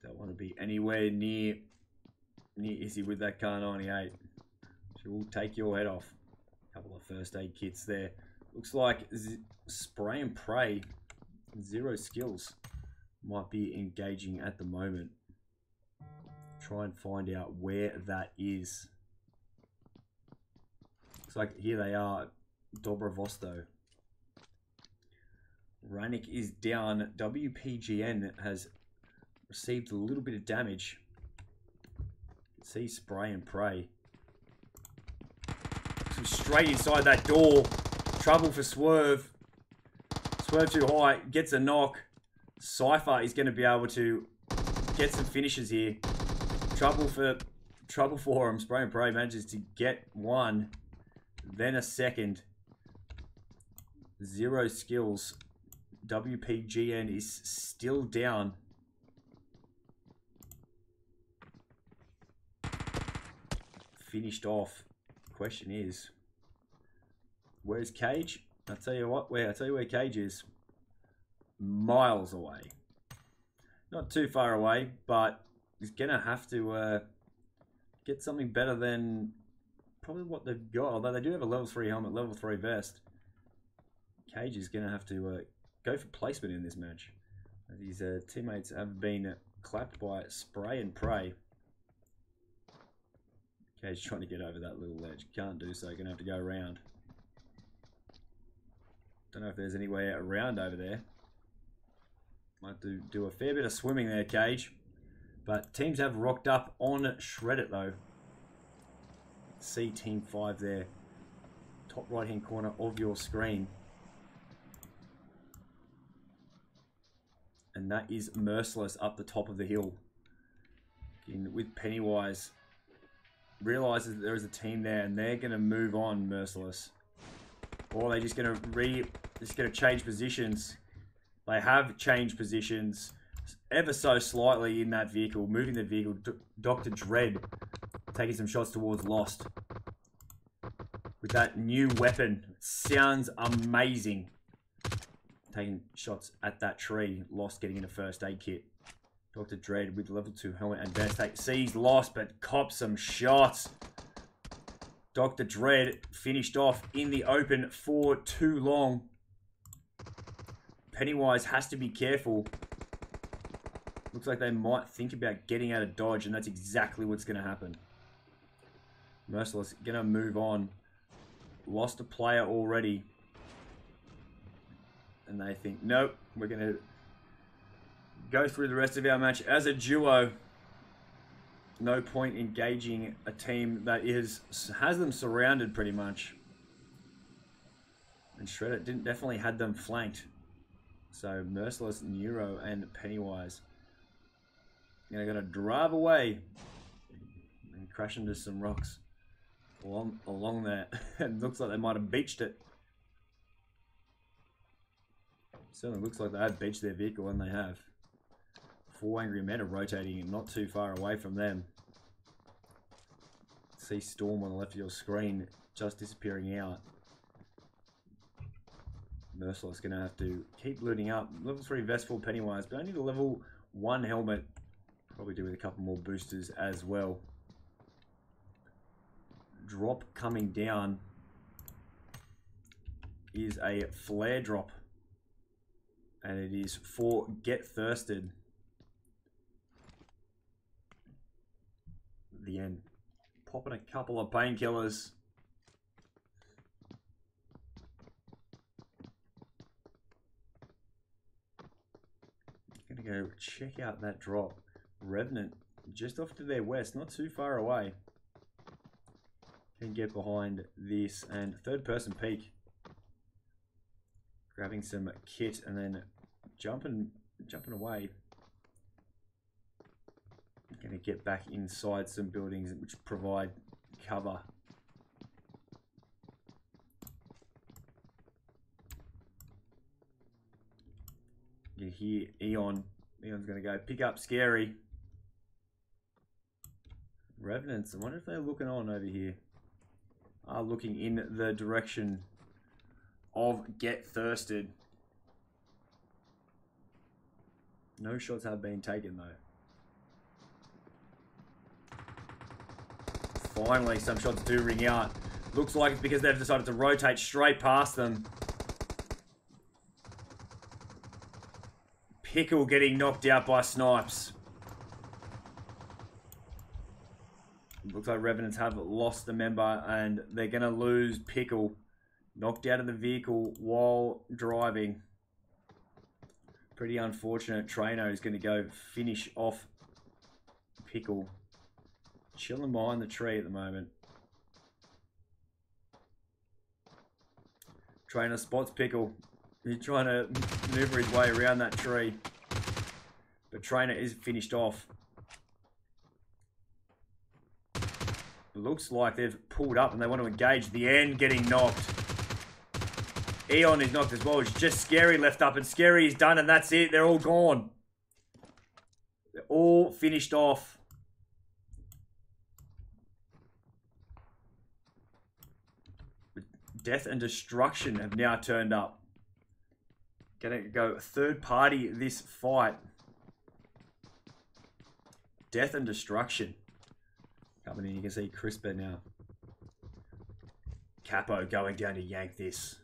Don't want to be anywhere near Izzy with that Car 98. She will take your head off. A couple of first aid kits there. Looks like Spray and Pray, 0 skills, might be engaging at the moment. Try and find out where that is. Looks like here they are, Dobrovosto. Ranik is down. WPGN has received a little bit of damage. See Spray and Pray. Straight inside that door. Trouble for Swerve. Swerve too high. Gets a knock. Cypher is going to be able to get some finishes here. Trouble for him. Spray and Pray manages to get 1. Then a second. 0 skills. WPGN is still down. Finished off. Question is, where's Cage? I'll tell you what, where Cage is. Miles away. Not too far away, but he's gonna have to get something better than probably what they've got. Although they do have a level 3 helmet, level 3 vest. Cage is gonna have to go for placement in this match. His teammates have been clapped by Spray and Pray. Cage trying to get over that little ledge. Can't do so. Gonna have to go around. Don't know if there's anywhere around over there. Might do a fair bit of swimming there, Cage. But teams have rocked up on Shred It though. See Team 5 there. Top right hand corner of your screen. And that is Merciless up the top of the hill. With Pennywise. Realizes that there is a team there and they're going to move on Merciless. Or they're just going to change positions. They have changed positions ever so slightly in that vehicle. Moving the vehicle. Dr. Dread taking some shots towards Lost. with that new weapon. It sounds amazing. Taking shots at that tree. Lost getting in a first aid kit. Dr. Dread with level 2 helmet and vest. Sees Lost, but cops some shots. Dr. Dread finished off in the open for too long. Pennywise has to be careful. Looks like they might think about getting out of dodge, and that's exactly what's going to happen. Merciless going to move on. Lost a player already. And they think, nope, we're going to go through the rest of our match as a duo. No point engaging a team that has them surrounded pretty much. And Shredder definitely had them flanked. So Merciless, Neuro, and Pennywise are going to drive away and crash into some rocks along there. And looks like they might have beached it. Certainly looks like they have beached their vehicle, and they have. 4 angry men are rotating and not too far away from them. See Storm on the left of your screen just disappearing out. Merciless going to have to keep looting up. Level 3 vest for Pennywise, but only the level 1 helmet. Probably do with a couple more boosters as well. Drop coming down is a flare drop. And it is for Get Thirsted. The end. Popping a couple of painkillers. Gonna go check out that drop. Revenant just off to their west, not too far away. Can get behind this, and third person peek. Grabbing some kit and then jumping away. Gonna get back inside some buildings which provide cover. You hear Eon. Eon's gonna go pick up Scary. Revenants, I wonder if they're looking on over here. Are looking in the direction of Get Thirsted. No shots have been taken though. Finally, some shots do ring out. Looks like it's because they've decided to rotate straight past them. Pickle getting knocked out by Snipes. Looks like Revenants have lost a member, and they're going to lose Pickle. Knocked out of the vehicle while driving. Pretty unfortunate. Trainer is going to go finish off Pickle. Chilling behind the tree at the moment. Trainer spots Pickle. He's trying to maneuver his way around that tree. But Trainer is finished off. Looks like they've pulled up and they want to engage. The end getting knocked. Eon is knocked as well. It's just Scary left up, and Scary is done, and that's it. They're all gone. They're all finished off. Death and Destruction have now turned up. Gonna go third party this fight. Death and Destruction. Coming in, you can see Crisper now. Capo going down to yank this.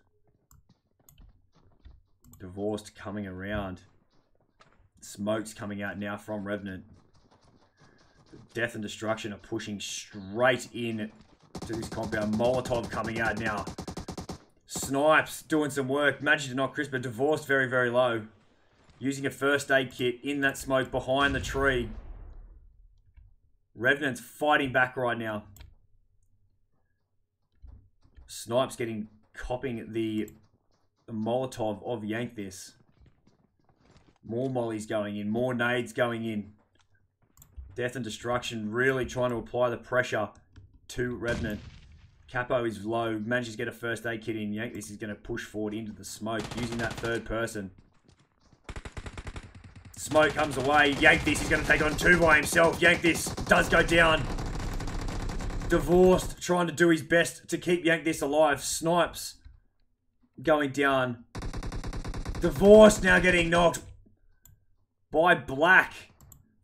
Divorced coming around. Smoke's coming out now from Revenant. Death and Destruction are pushing straight in to this compound. Molotov coming out now. Snipes doing some work. Managed to knock Crisper. Divorced very, very low. Using a first aid kit in that smoke behind the tree. Revenant's fighting back right now. Snipes copping the Molotov of Yank This. More mollies going in. More nades going in. Death and Destruction really trying to apply the pressure to Revenant. Capo is low. Manages to get a first aid kit in. Yank This is going to push forward into the smoke using that third person. Smoke comes away. Yank This is going to take on 2 by himself. Yank This does go down. Divorced, trying to do his best to keep Yank this alive. Snipes going down. Divorced now getting knocked by Black.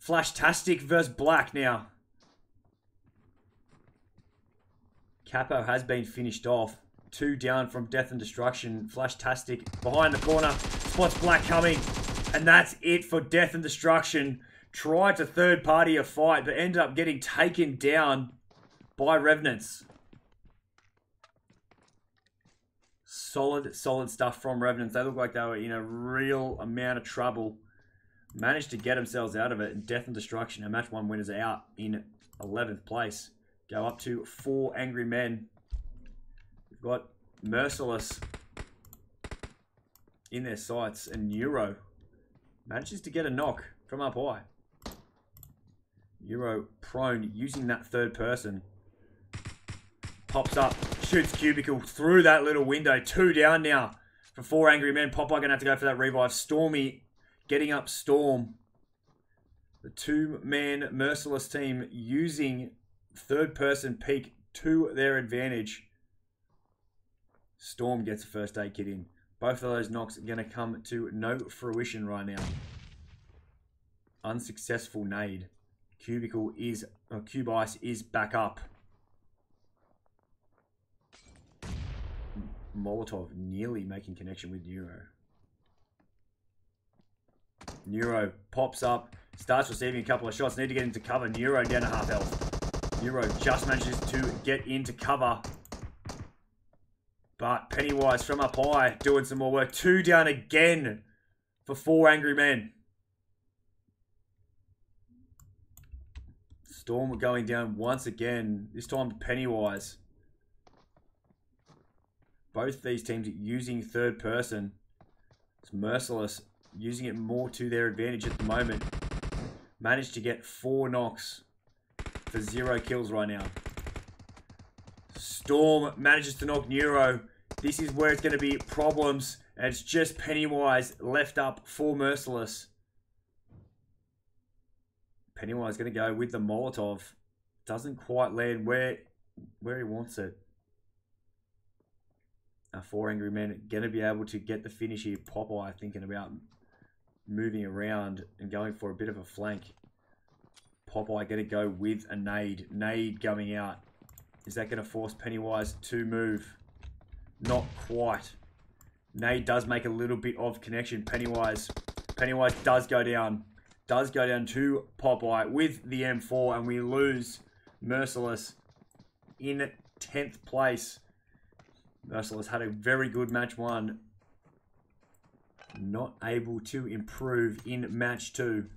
Flashtastic versus Black now. Capo has been finished off. 2 down from Death and Destruction. Flashtastic behind the corner. Spots Black coming. And that's it for Death and Destruction. Tried to third party a fight, but ended up getting taken down by Revenants. Solid stuff from Revenants. They look like they were in a real amount of trouble. Managed to get themselves out of it. And Death and Destruction, our match 1 winners, out in 11th place. Go up to 4 Angry Men. We've got Merciless in their sights. And Neuro manages to get a knock from up high. Neuro prone, using that third person. Pops up, shoots Cubicle through that little window. 2 down now for 4 Angry Men. Popeye going to have to go for that revive. Stormy getting up Storm. The 2-man Merciless team using third person peek to their advantage. Storm gets a first aid kit in. Both of those knocks are going to come to no fruition right now. Unsuccessful nade. Cube Ice is back up. Molotov nearly making connection with Neuro. Neuro pops up, starts receiving a couple of shots. Need to get into cover. Neuro down to half health. Neuro just manages to get into cover. But Pennywise from up high doing some more work. 2 down again for 4 Angry Men. Storm going down once again. This time Pennywise. Both these teams using third person. It's Merciless using it more to their advantage at the moment. Managed to get 4 knocks for 0 kills right now. Storm manages to knock Neuro. This is where it's going to be problems. And it's just Pennywise left up for Merciless. Pennywise going to go with the Molotov. Doesn't quite land where he wants it. Our 4 Angry Men going to be able to get the finish here. Popeye thinking about moving around and going for a bit of a flank. Popeye going to go with a nade. Nade going out. Is that going to force Pennywise to move? Not quite. Nade does make a little bit of connection. Pennywise does go down. Does go down to Popeye with the M4. And we lose Merciless in 10th place. Merciless had a very good match 1. Not able to improve in match 2.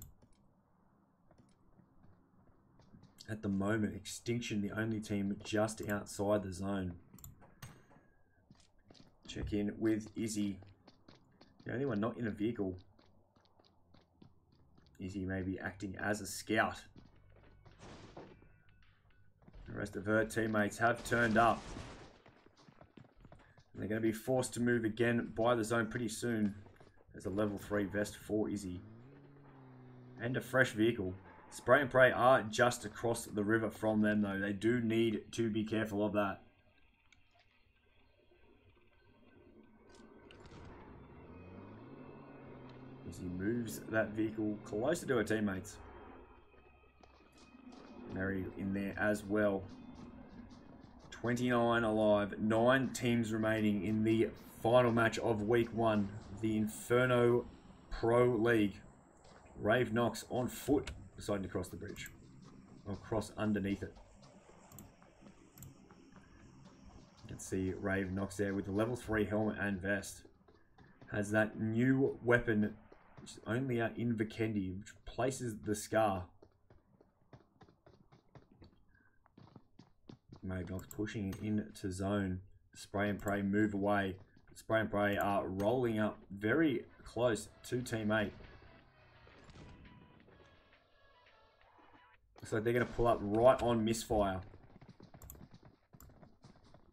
At the moment, Extinction, the only team just outside the zone. Check in with Izzy. The only one not in a vehicle. Izzy may be acting as a scout. The rest of her teammates have turned up. They're going to be forced to move again by the zone pretty soon. There's a level 3 vest for Izzy. And a fresh vehicle. Spray and Pray are just across the river from them though. They do need to be careful of that. Izzy moves that vehicle closer to her teammates. Mary in there as well. 29 alive, 9 teams remaining in the final match of week 1, the Inferno Pro League. Rave Knox on foot, deciding to cross the bridge, or cross underneath it. You can see Rave Knox there with the level 3 helmet and vest. Has that new weapon, which is only out in Vikendi, which places the scar. Magnox pushing into zone. Spray and Pray move away. Spray and Pray are rolling up very close to Team 8. So they're going to pull up right on Misfire.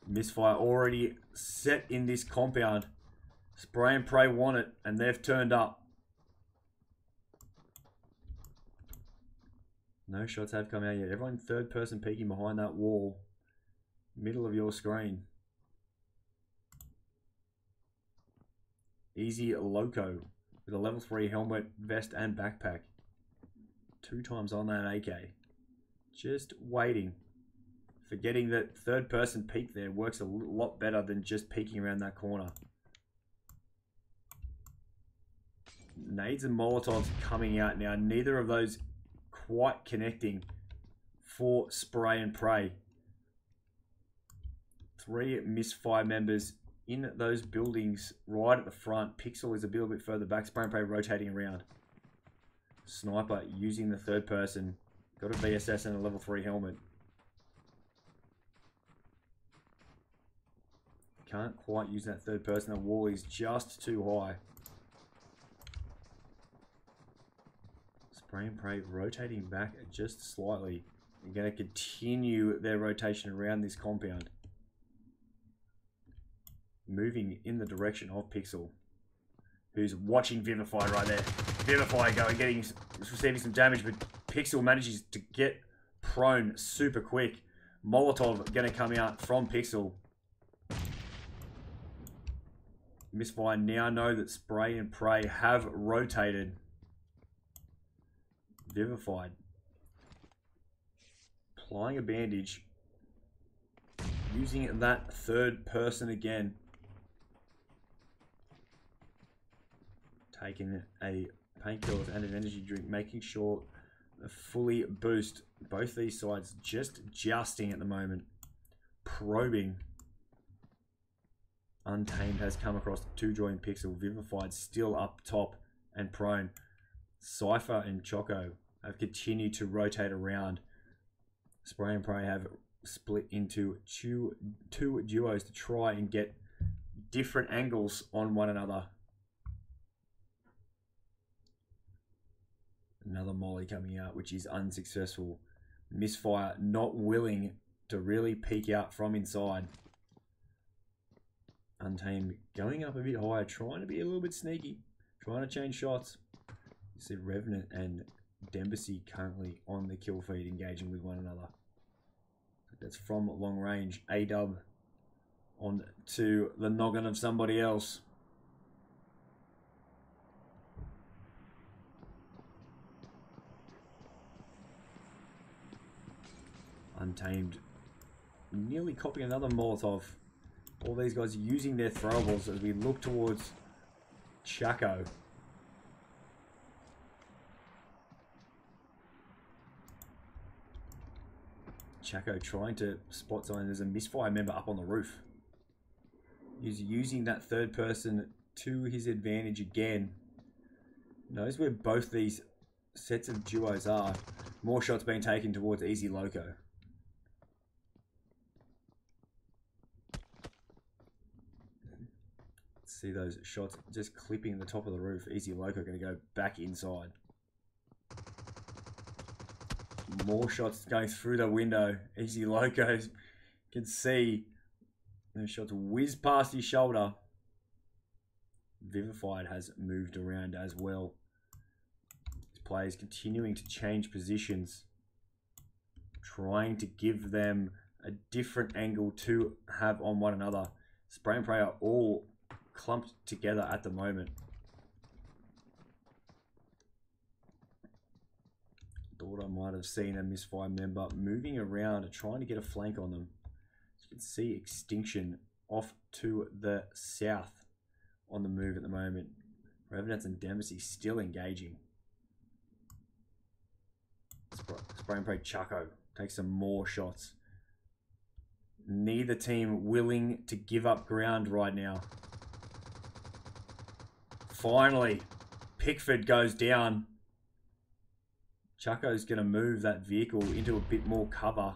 Misfire already set in this compound. Spray and Pray want it, and they've turned up. No shots have come out yet. Everyone third person peeking behind that wall. Middle of your screen. Easy Loco with a level 3 helmet, vest, and backpack. 2 times on that AK. Just waiting. Forgetting that third person peek there works a lot better than just peeking around that corner. Nades and Molotovs coming out now. Neither of those quite connecting for Spray and Pray. 3 misfire members in those buildings right at the front. Pixel is a little bit further back. Spray and Pray rotating around. Sniper using the third person. Got a VSS and a level 3 helmet. Can't quite use that third person. The wall is just too high. Spray and Pray rotating back just slightly. They're going to continue their rotation around this compound. Moving in the direction of Pixel, who's watching Vivify right there. Vivify receiving some damage, but Pixel manages to get prone super quick. Molotov going to come out from Pixel. Misfire now know that Spray and Pray have rotated. Vivified. Applying a bandage. Using that third person again. Taking a painkillers and an energy drink. Making sure a fully boost. Both these sides just jousting at the moment. Probing. Untamed has come across to join Pixel. Vivified still up top and prone. Cypher and Choco have continued to rotate around. Spray and Pray have split into two duos to try and get different angles on one another. Another molly coming out, which is unsuccessful. Misfire not willing to really peek out from inside. Untamed going up a bit higher, trying to be a little bit sneaky, trying to change shots. You see Revenant and Dembasy currently on the kill feed, engaging with one another. That's from long range. A-dub on to the noggin of somebody else. Untamed nearly copying another Molotov. All these guys using their throwables as we look towards Chaco. Chaco trying to spot someone. There's a misfire member up on the roof. He's using that third person to his advantage again. Knows where both these sets of duos are. More shots being taken towards Easy Loco. See those shots just clipping the top of the roof. Easy Loco going to go back inside. More shots going through the window. Easy Loco can see those shots whiz past his shoulder. Vivified has moved around as well. These players continuing to change positions, trying to give them a different angle to have on one another. Spray and Pray are all clumped together at the moment. Thought I might have seen a misfire member moving around, trying to get a flank on them. As you can see, Extinction off to the south on the move at the moment. Revenants and Dempsey still engaging. Spray and Pray Chaco takes some more shots. Neither team willing to give up ground right now. Finally, Pickford goes down. Chaco's going to move that vehicle into a bit more cover.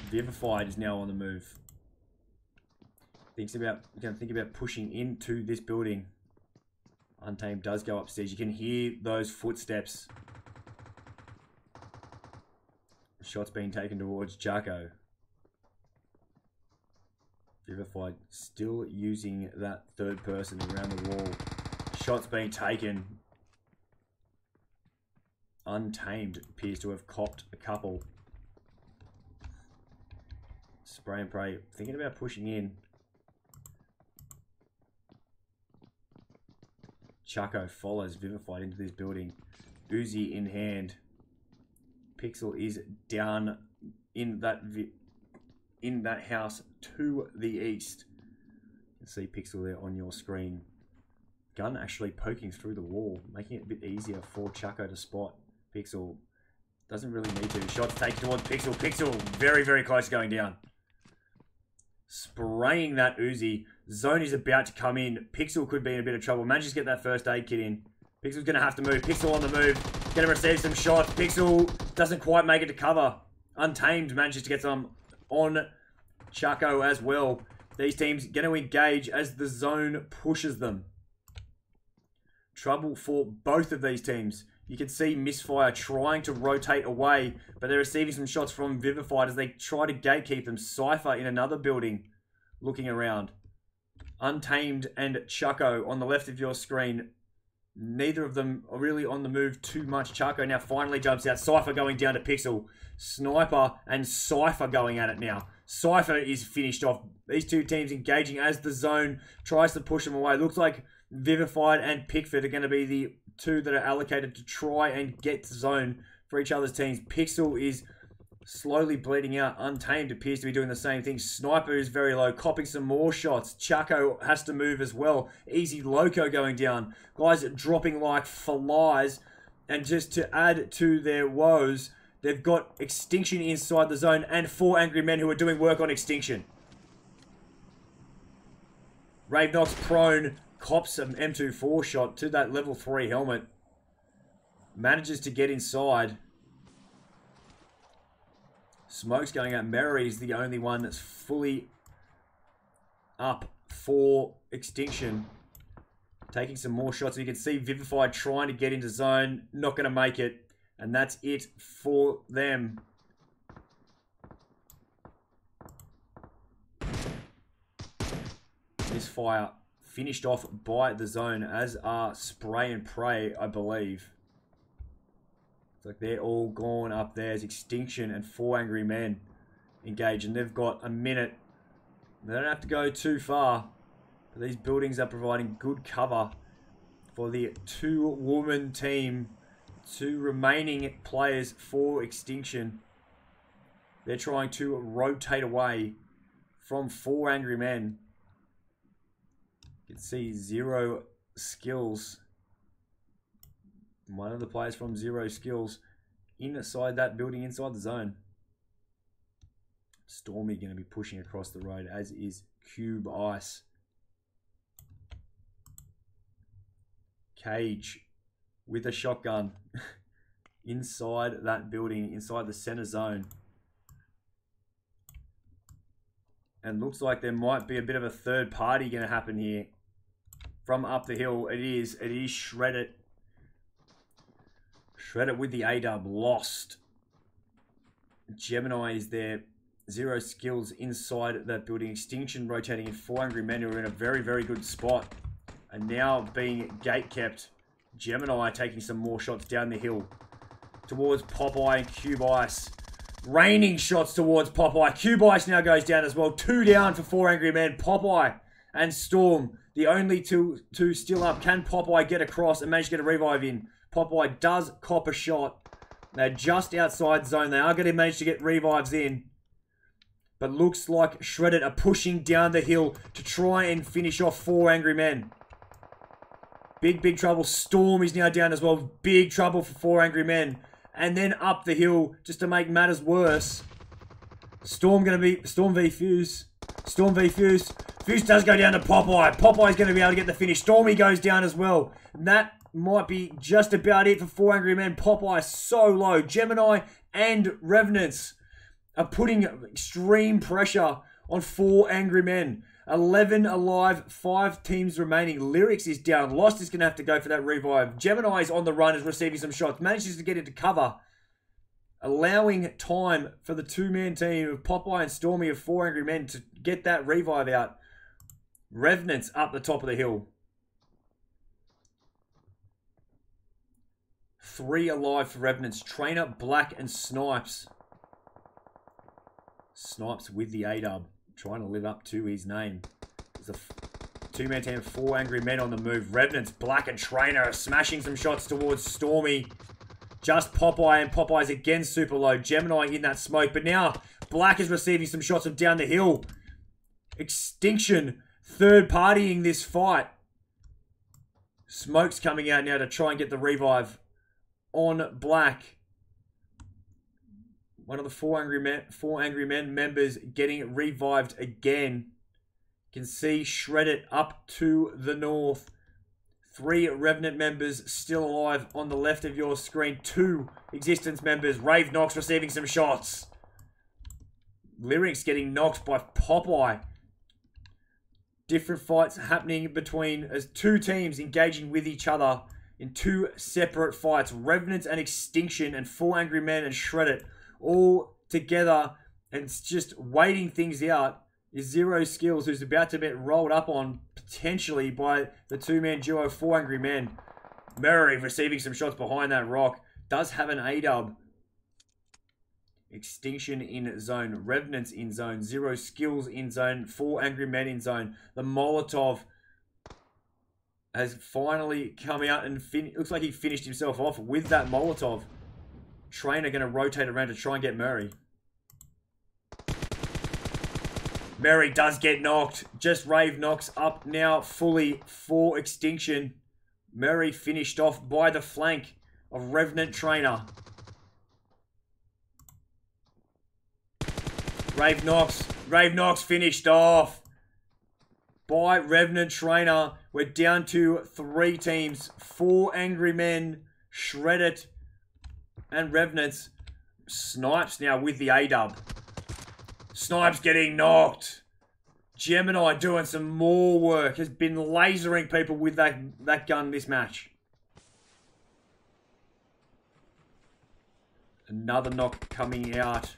Vivified is now on the move. Going to think about pushing into this building. Untamed does go upstairs. You can hear those footsteps. Shots being taken towards Chaco. Vivified still using that third person around the wall. Shots being taken. Untamed appears to have copped a couple. Spray and pray. Thinking about pushing in. Chaco follows Vivified into this building. Uzi in hand. Pixel is down in that house to the east. You can see Pixel there on your screen. Gun actually poking through the wall, making it a bit easier for Chaco to spot. Pixel doesn't really need to. Shots taken towards Pixel. Pixel very, very close to going down. Spraying that Uzi. Zone is about to come in. Pixel could be in a bit of trouble. Manages to get that first aid kit in. Pixel's going to have to move. Pixel on the move. Going to receive some shots. Pixel doesn't quite make it to cover. Untamed manages to get some on Chaco as well. These teams going to engage as the zone pushes them. Trouble for both of these teams. You can see Misfire trying to rotate away, but they're receiving some shots from Vivified as they try to gatekeep them. Cypher in another building, looking around. Untamed and Chaco on the left of your screen. Neither of them are really on the move too much. Chaco now finally jumps out. Cypher going down to Pixel. Sniper and Cypher going at it now. Cypher is finished off. These two teams engaging as the zone tries to push them away. Looks like Vivified and Pickford are going to be the two that are allocated to try and get the zone for each other's teams. Pixel is slowly bleeding out. Untamed appears to be doing the same thing. Sniper is very low, copping some more shots. Chaco has to move as well. Easy Loco going down. Guys dropping like flies. And just to add to their woes, they've got Extinction inside the zone and 4 angry men who are doing work on Extinction. Ravenox prone. Cops an M24 shot to that level 3 helmet. Manages to get inside. Smoke's going out. Mary's the only one that's fully up for Extinction. Taking some more shots. You can see Vivified trying to get into zone. Not going to make it. And that's it for them. Misfire finished off by the zone, as are Spray and Pray, I believe. It's like they're all gone up there. There's Extinction and 4 angry men engaged, and they've got a minute. They don't have to go too far, but these buildings are providing good cover for the 2-woman team. 2 remaining players for Extinction. They're trying to rotate away from 4 angry men. You can see 0 skills. One of the players from 0 skills inside that building, inside the zone. Stormy going to be pushing across the road, as is Cube Ice. Cage with a shotgun inside that building, inside the center zone. And looks like there might be a bit of a third party going to happen here. From up the hill, it is Shredded. Shredded with the A-dub, lost. Gemini is there. 0 skills inside that building. Extinction rotating in. 4 angry men who are in a very, very good spot. And now being gate kept. Gemini taking some more shots down the hill. Towards Popeye and Cube Ice. Raining shots towards Popeye. Cube Ice now goes down as well. 2 down for 4 angry men. Popeye and Storm, the only two still up. Can Popeye get across and manage to get a revive in? Popeye does cop a shot. They're just outside zone. They are going to manage to get revives in. But looks like Shredded are pushing down the hill to try and finish off 4 angry men. Big, big trouble. Storm is now down as well. Big trouble for 4 angry men. And then up the hill, just to make matters worse. Storm going to be Storm v Fuse. Storm v Fuse. Fuse does go down to Popeye. Popeye's going to be able to get the finish. Stormy goes down as well. And that might be just about it for 4 angry men. Popeye so low. Gemini and Revenants are putting extreme pressure on 4 angry men. 11 alive, 5 teams remaining. Lyrics is down. Lost is going to have to go for that revive. Gemini is on the run, is receiving some shots. Manages to get into cover. Allowing time for the 2-man team of Popeye and Stormy of 4 angry men to get that revive out. Revenants up the top of the hill. 3 alive for Revenants. Trainer, Black, and Snipes. Snipes with the A-dub, trying to live up to his name. There's a two-man team, 4 angry men on the move. Revenants, Black and Trainer smashing some shots towards Stormy. Just Popeye, and Popeye's again super low. Gemini in that smoke, but now Black is receiving some shots from down the hill. Extinction third partying this fight. Smoke's coming out now to try and get the revive on Black. One of the 4 angry men members getting revived again. You can see Shredded up to the north. 3 Revenant members still alive on the left of your screen. 2 Existence members. Rave Knox receiving some shots. Lyrics getting knocked by Popeye. Different fights happening between as 2 teams engaging with each other in 2 separate fights. Revenants and Extinction and 4 Angry Men and Shredded all together, and it's just waiting things out is Zero Skills, who's about to get rolled up on potentially by the 2-man duo 4 Angry Men. Murray receiving some shots behind that rock. Does have an A-dub. Extinction in zone. Revenants in zone. Zero Skills in zone. 4 Angry Men in zone. The Molotov has finally come out and looks like he finished himself off with that Molotov. Trainer going to rotate around to try and get Murray. Murray does get knocked. Just Rave knocks up now fully for Extinction. Murray finished off by the flank of Revenant Trainer. Rave Knox finished off by Revenant Trainer. We're down to 3 teams. 4 Angry Men, Shredded, and Revenants. Snipes now with the A-dub. Snipes getting knocked. Gemini doing some more work. Has been lasering people with that gun this match. Another knock coming out.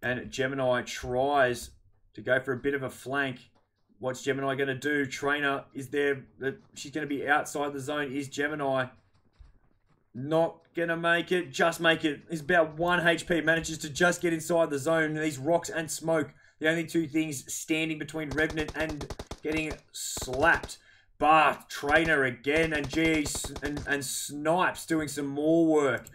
And Gemini tries to go for a bit of a flank. What's Gemini going to do? Trainer is there. She's going to be outside the zone. Is Gemini not going to make it? Just make it. It's about 1 HP. Manages to just get inside the zone. These rocks and smoke, the only 2 things standing between Revenant and getting slapped. But Trainer again and and Snipes doing some more work.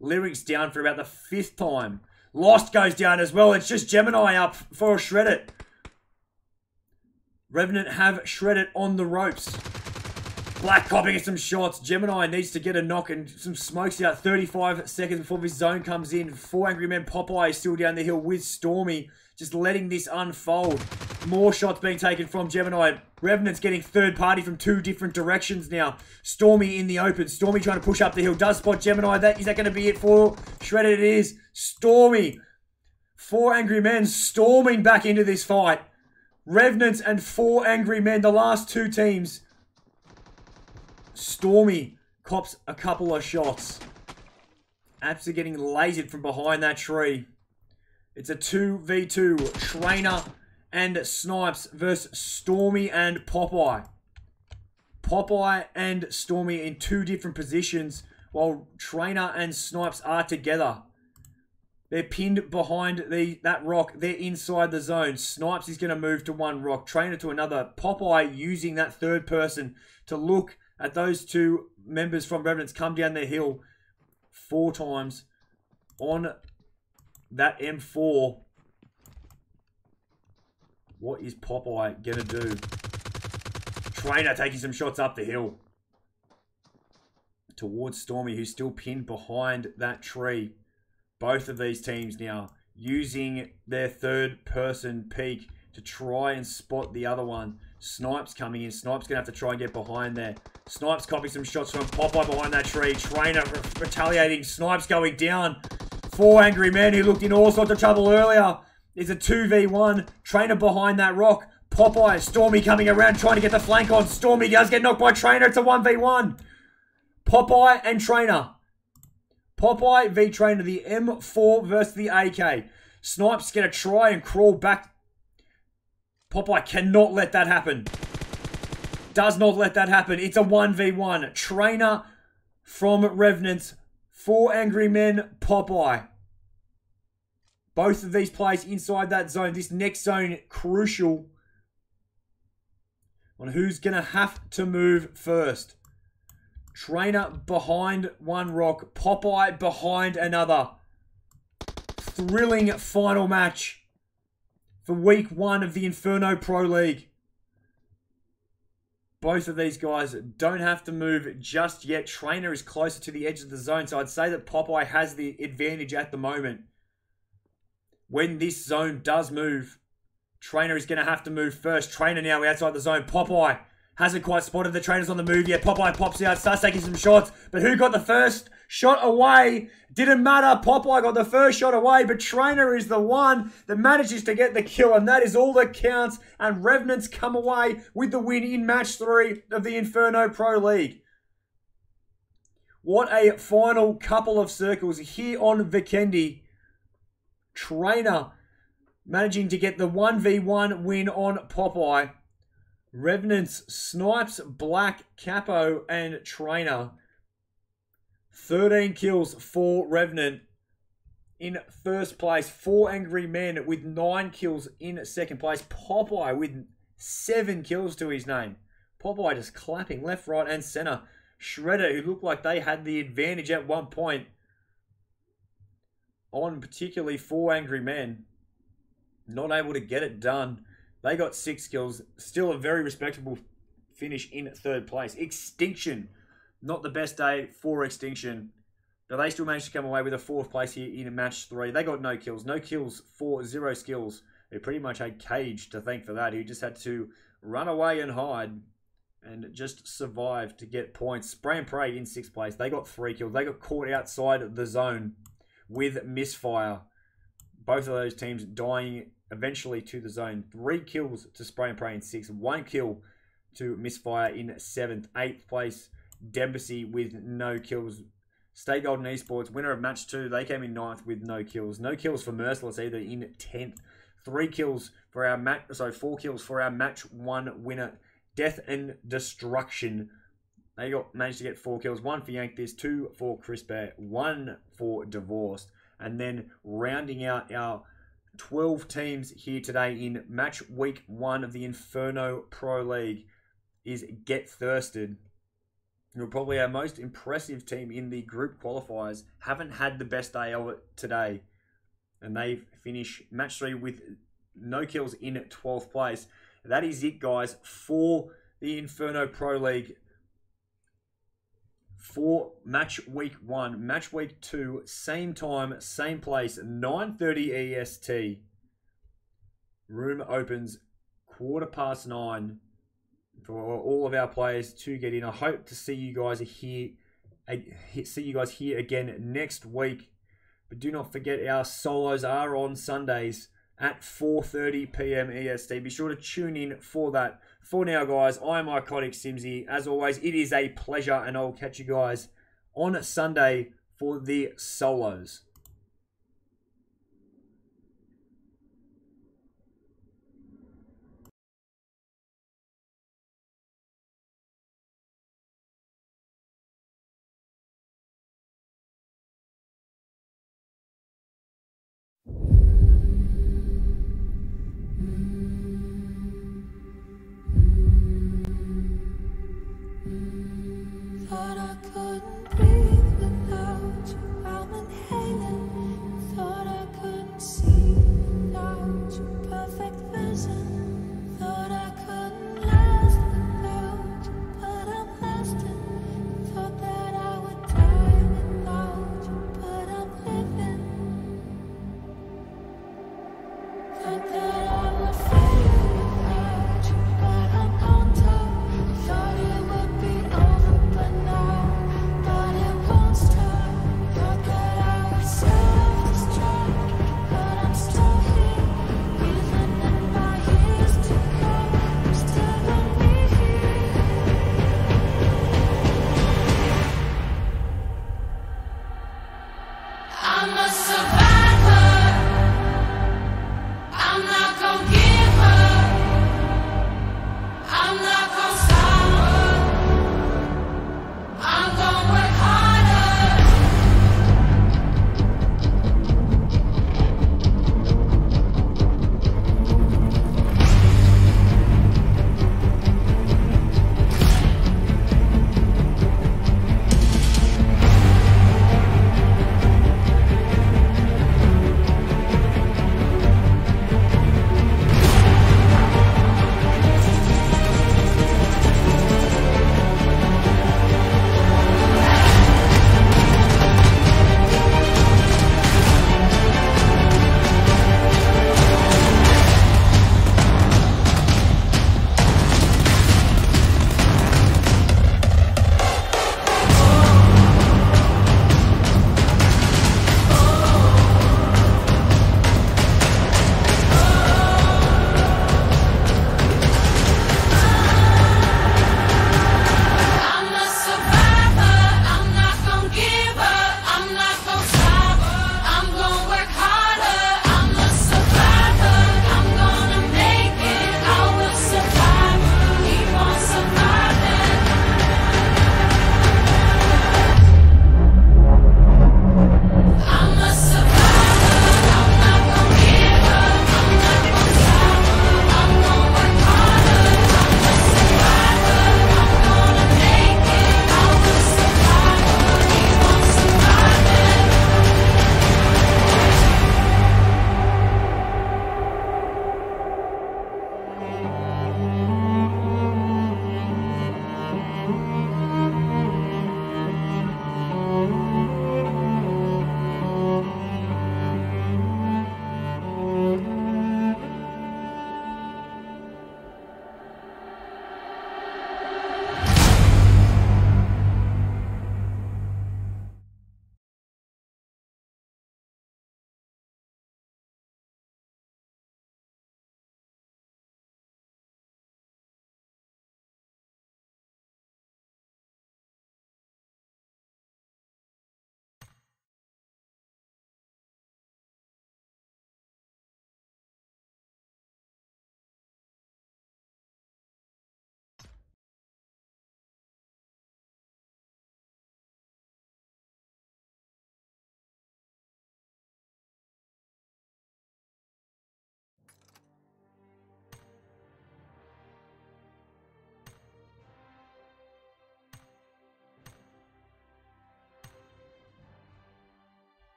Lyrics down for about the 5th time. Lost goes down as well. It's just Gemini up for Shredded. Revenant have Shredded on the ropes. Black copying some shots. Gemini needs to get a knock and some smokes out. 35 seconds before this zone comes in. 4 Angry Men. Popeye is still down the hill with Stormy. Just letting this unfold. More shots being taken from Gemini. Revenant's getting third party from 2 different directions now. Stormy in the open. Stormy trying to push up the hill. Does spot Gemini. Is that going to be it for Shredded? It is. Stormy. 4 Angry Men storming back into this fight. Revenants and 4 Angry Men. The last 2 teams. Stormy cops a couple of shots. Apps are getting lasered from behind that tree. It's a 2v2. Trainer and Snipes versus Stormy and Popeye. Popeye and Stormy in 2 different positions while Trainer and Snipes are together. They're pinned behind that rock. They're inside the zone. Snipes is going to move to 1 rock. Trainer to another. Popeye using that 3rd person to look at those 2 members from Revenants come down the hill 4 times on that M4. What is Popeye going to do? Trainer taking some shots up the hill towards Stormy, who's still pinned behind that tree. Both of these teams now using their 3rd person peek to try and spot the other one. Snipes coming in. Snipes going to have to try and get behind there. Snipes copying some shots from Popeye behind that tree. Trainer retaliating. Snipes going down. 4 Angry Men who looked in all sorts of trouble earlier. It's a 2v1. Trainer behind that rock. Popeye, Stormy coming around trying to get the flank on. Stormy does get knocked by Trainer. It's a 1v1. Popeye and Trainer. Popeye v Trainer, the M4 versus the AK. Snipes going to try and crawl back. Popeye cannot let that happen. Does not let that happen. It's a 1v1. Trainer from Revenants. 4 Angry Men, Popeye. Both of these players inside that zone. This next zone, crucial on who's going to have to move first. Trainer behind one rock. Popeye behind another. Thrilling final match for week 1 of the Inferno Pro League. Both of these guys don't have to move just yet. Trainer is closer to the edge of the zone, so I'd say that Popeye has the advantage at the moment. When this zone does move, Trainer is going to have to move first. Trainer now outside the zone. Popeye hasn't quite spotted the Trainer's on the move yet. Popeye pops out, starts taking some shots. But who got the first shot away? Didn't matter. Popeye got the first shot away, but Trainer is the one that manages to get the kill, and that is all that counts. And Revenants come away with the win in match 3 of the Inferno Pro League. What a final couple of circles here on Vikendi. Trainer managing to get the 1v1 win on Popeye. Revenants, Snipes, Black, Capo, and Trainer. 13 kills for Revenant in first place. 4 Angry Men with 9 kills in second place. Popeye with 7 kills to his name. Popeye just clapping left, right, and center. Shredder, who looked like they had the advantage at one point on particularly 4 Angry Men, not able to get it done. They got 6 kills. Still a very respectable finish in third place. Extinction. Not the best day for Extinction. But they still managed to come away with a 4th place here in match 3. They got no kills. No kills for 0 skills. They pretty much had Cage to thank for that. He just had to run away and hide and just survive to get points. Spray and Pray in 6th place. They got 3 kills. They got caught outside the zone with Misfire. Both of those teams dying eventually to the zone. 3 kills to Spray and Pray in 6th. 1 kill to Misfire in 7th. 8th place, Dembasy with no kills. Stay Golden Esports, winner of match 2. They came in 9th with no kills. No kills for Merciless either in 10th. 3 kills for our match. Sorry, 4 kills for our match 1 winner, Death and Destruction. They managed to get 4 kills. 1 for Yanktis, 2 for Chris Bear, 1 for Divorced. And then rounding out our 12 teams here today in match week 1 of the Inferno Pro League is Get Thirsted. Who are probably our most impressive team in the group qualifiers. Haven't had the best day of it today. And they finish match 3 with no kills in 12th place. That is it, guys, for the Inferno Pro League. For match week 1, match week 2, same time, same place, 9:30 EST. Room opens 9:15 for all of our players to get in. I hope to see you guys here. Again next week. But do not forget our solos are on Sundays at 4:30 PM EST. Be sure to tune in for that. For now, guys, I'm Iconic Simsy. As always, it is a pleasure, and I'll catch you guys on Sunday for the solos.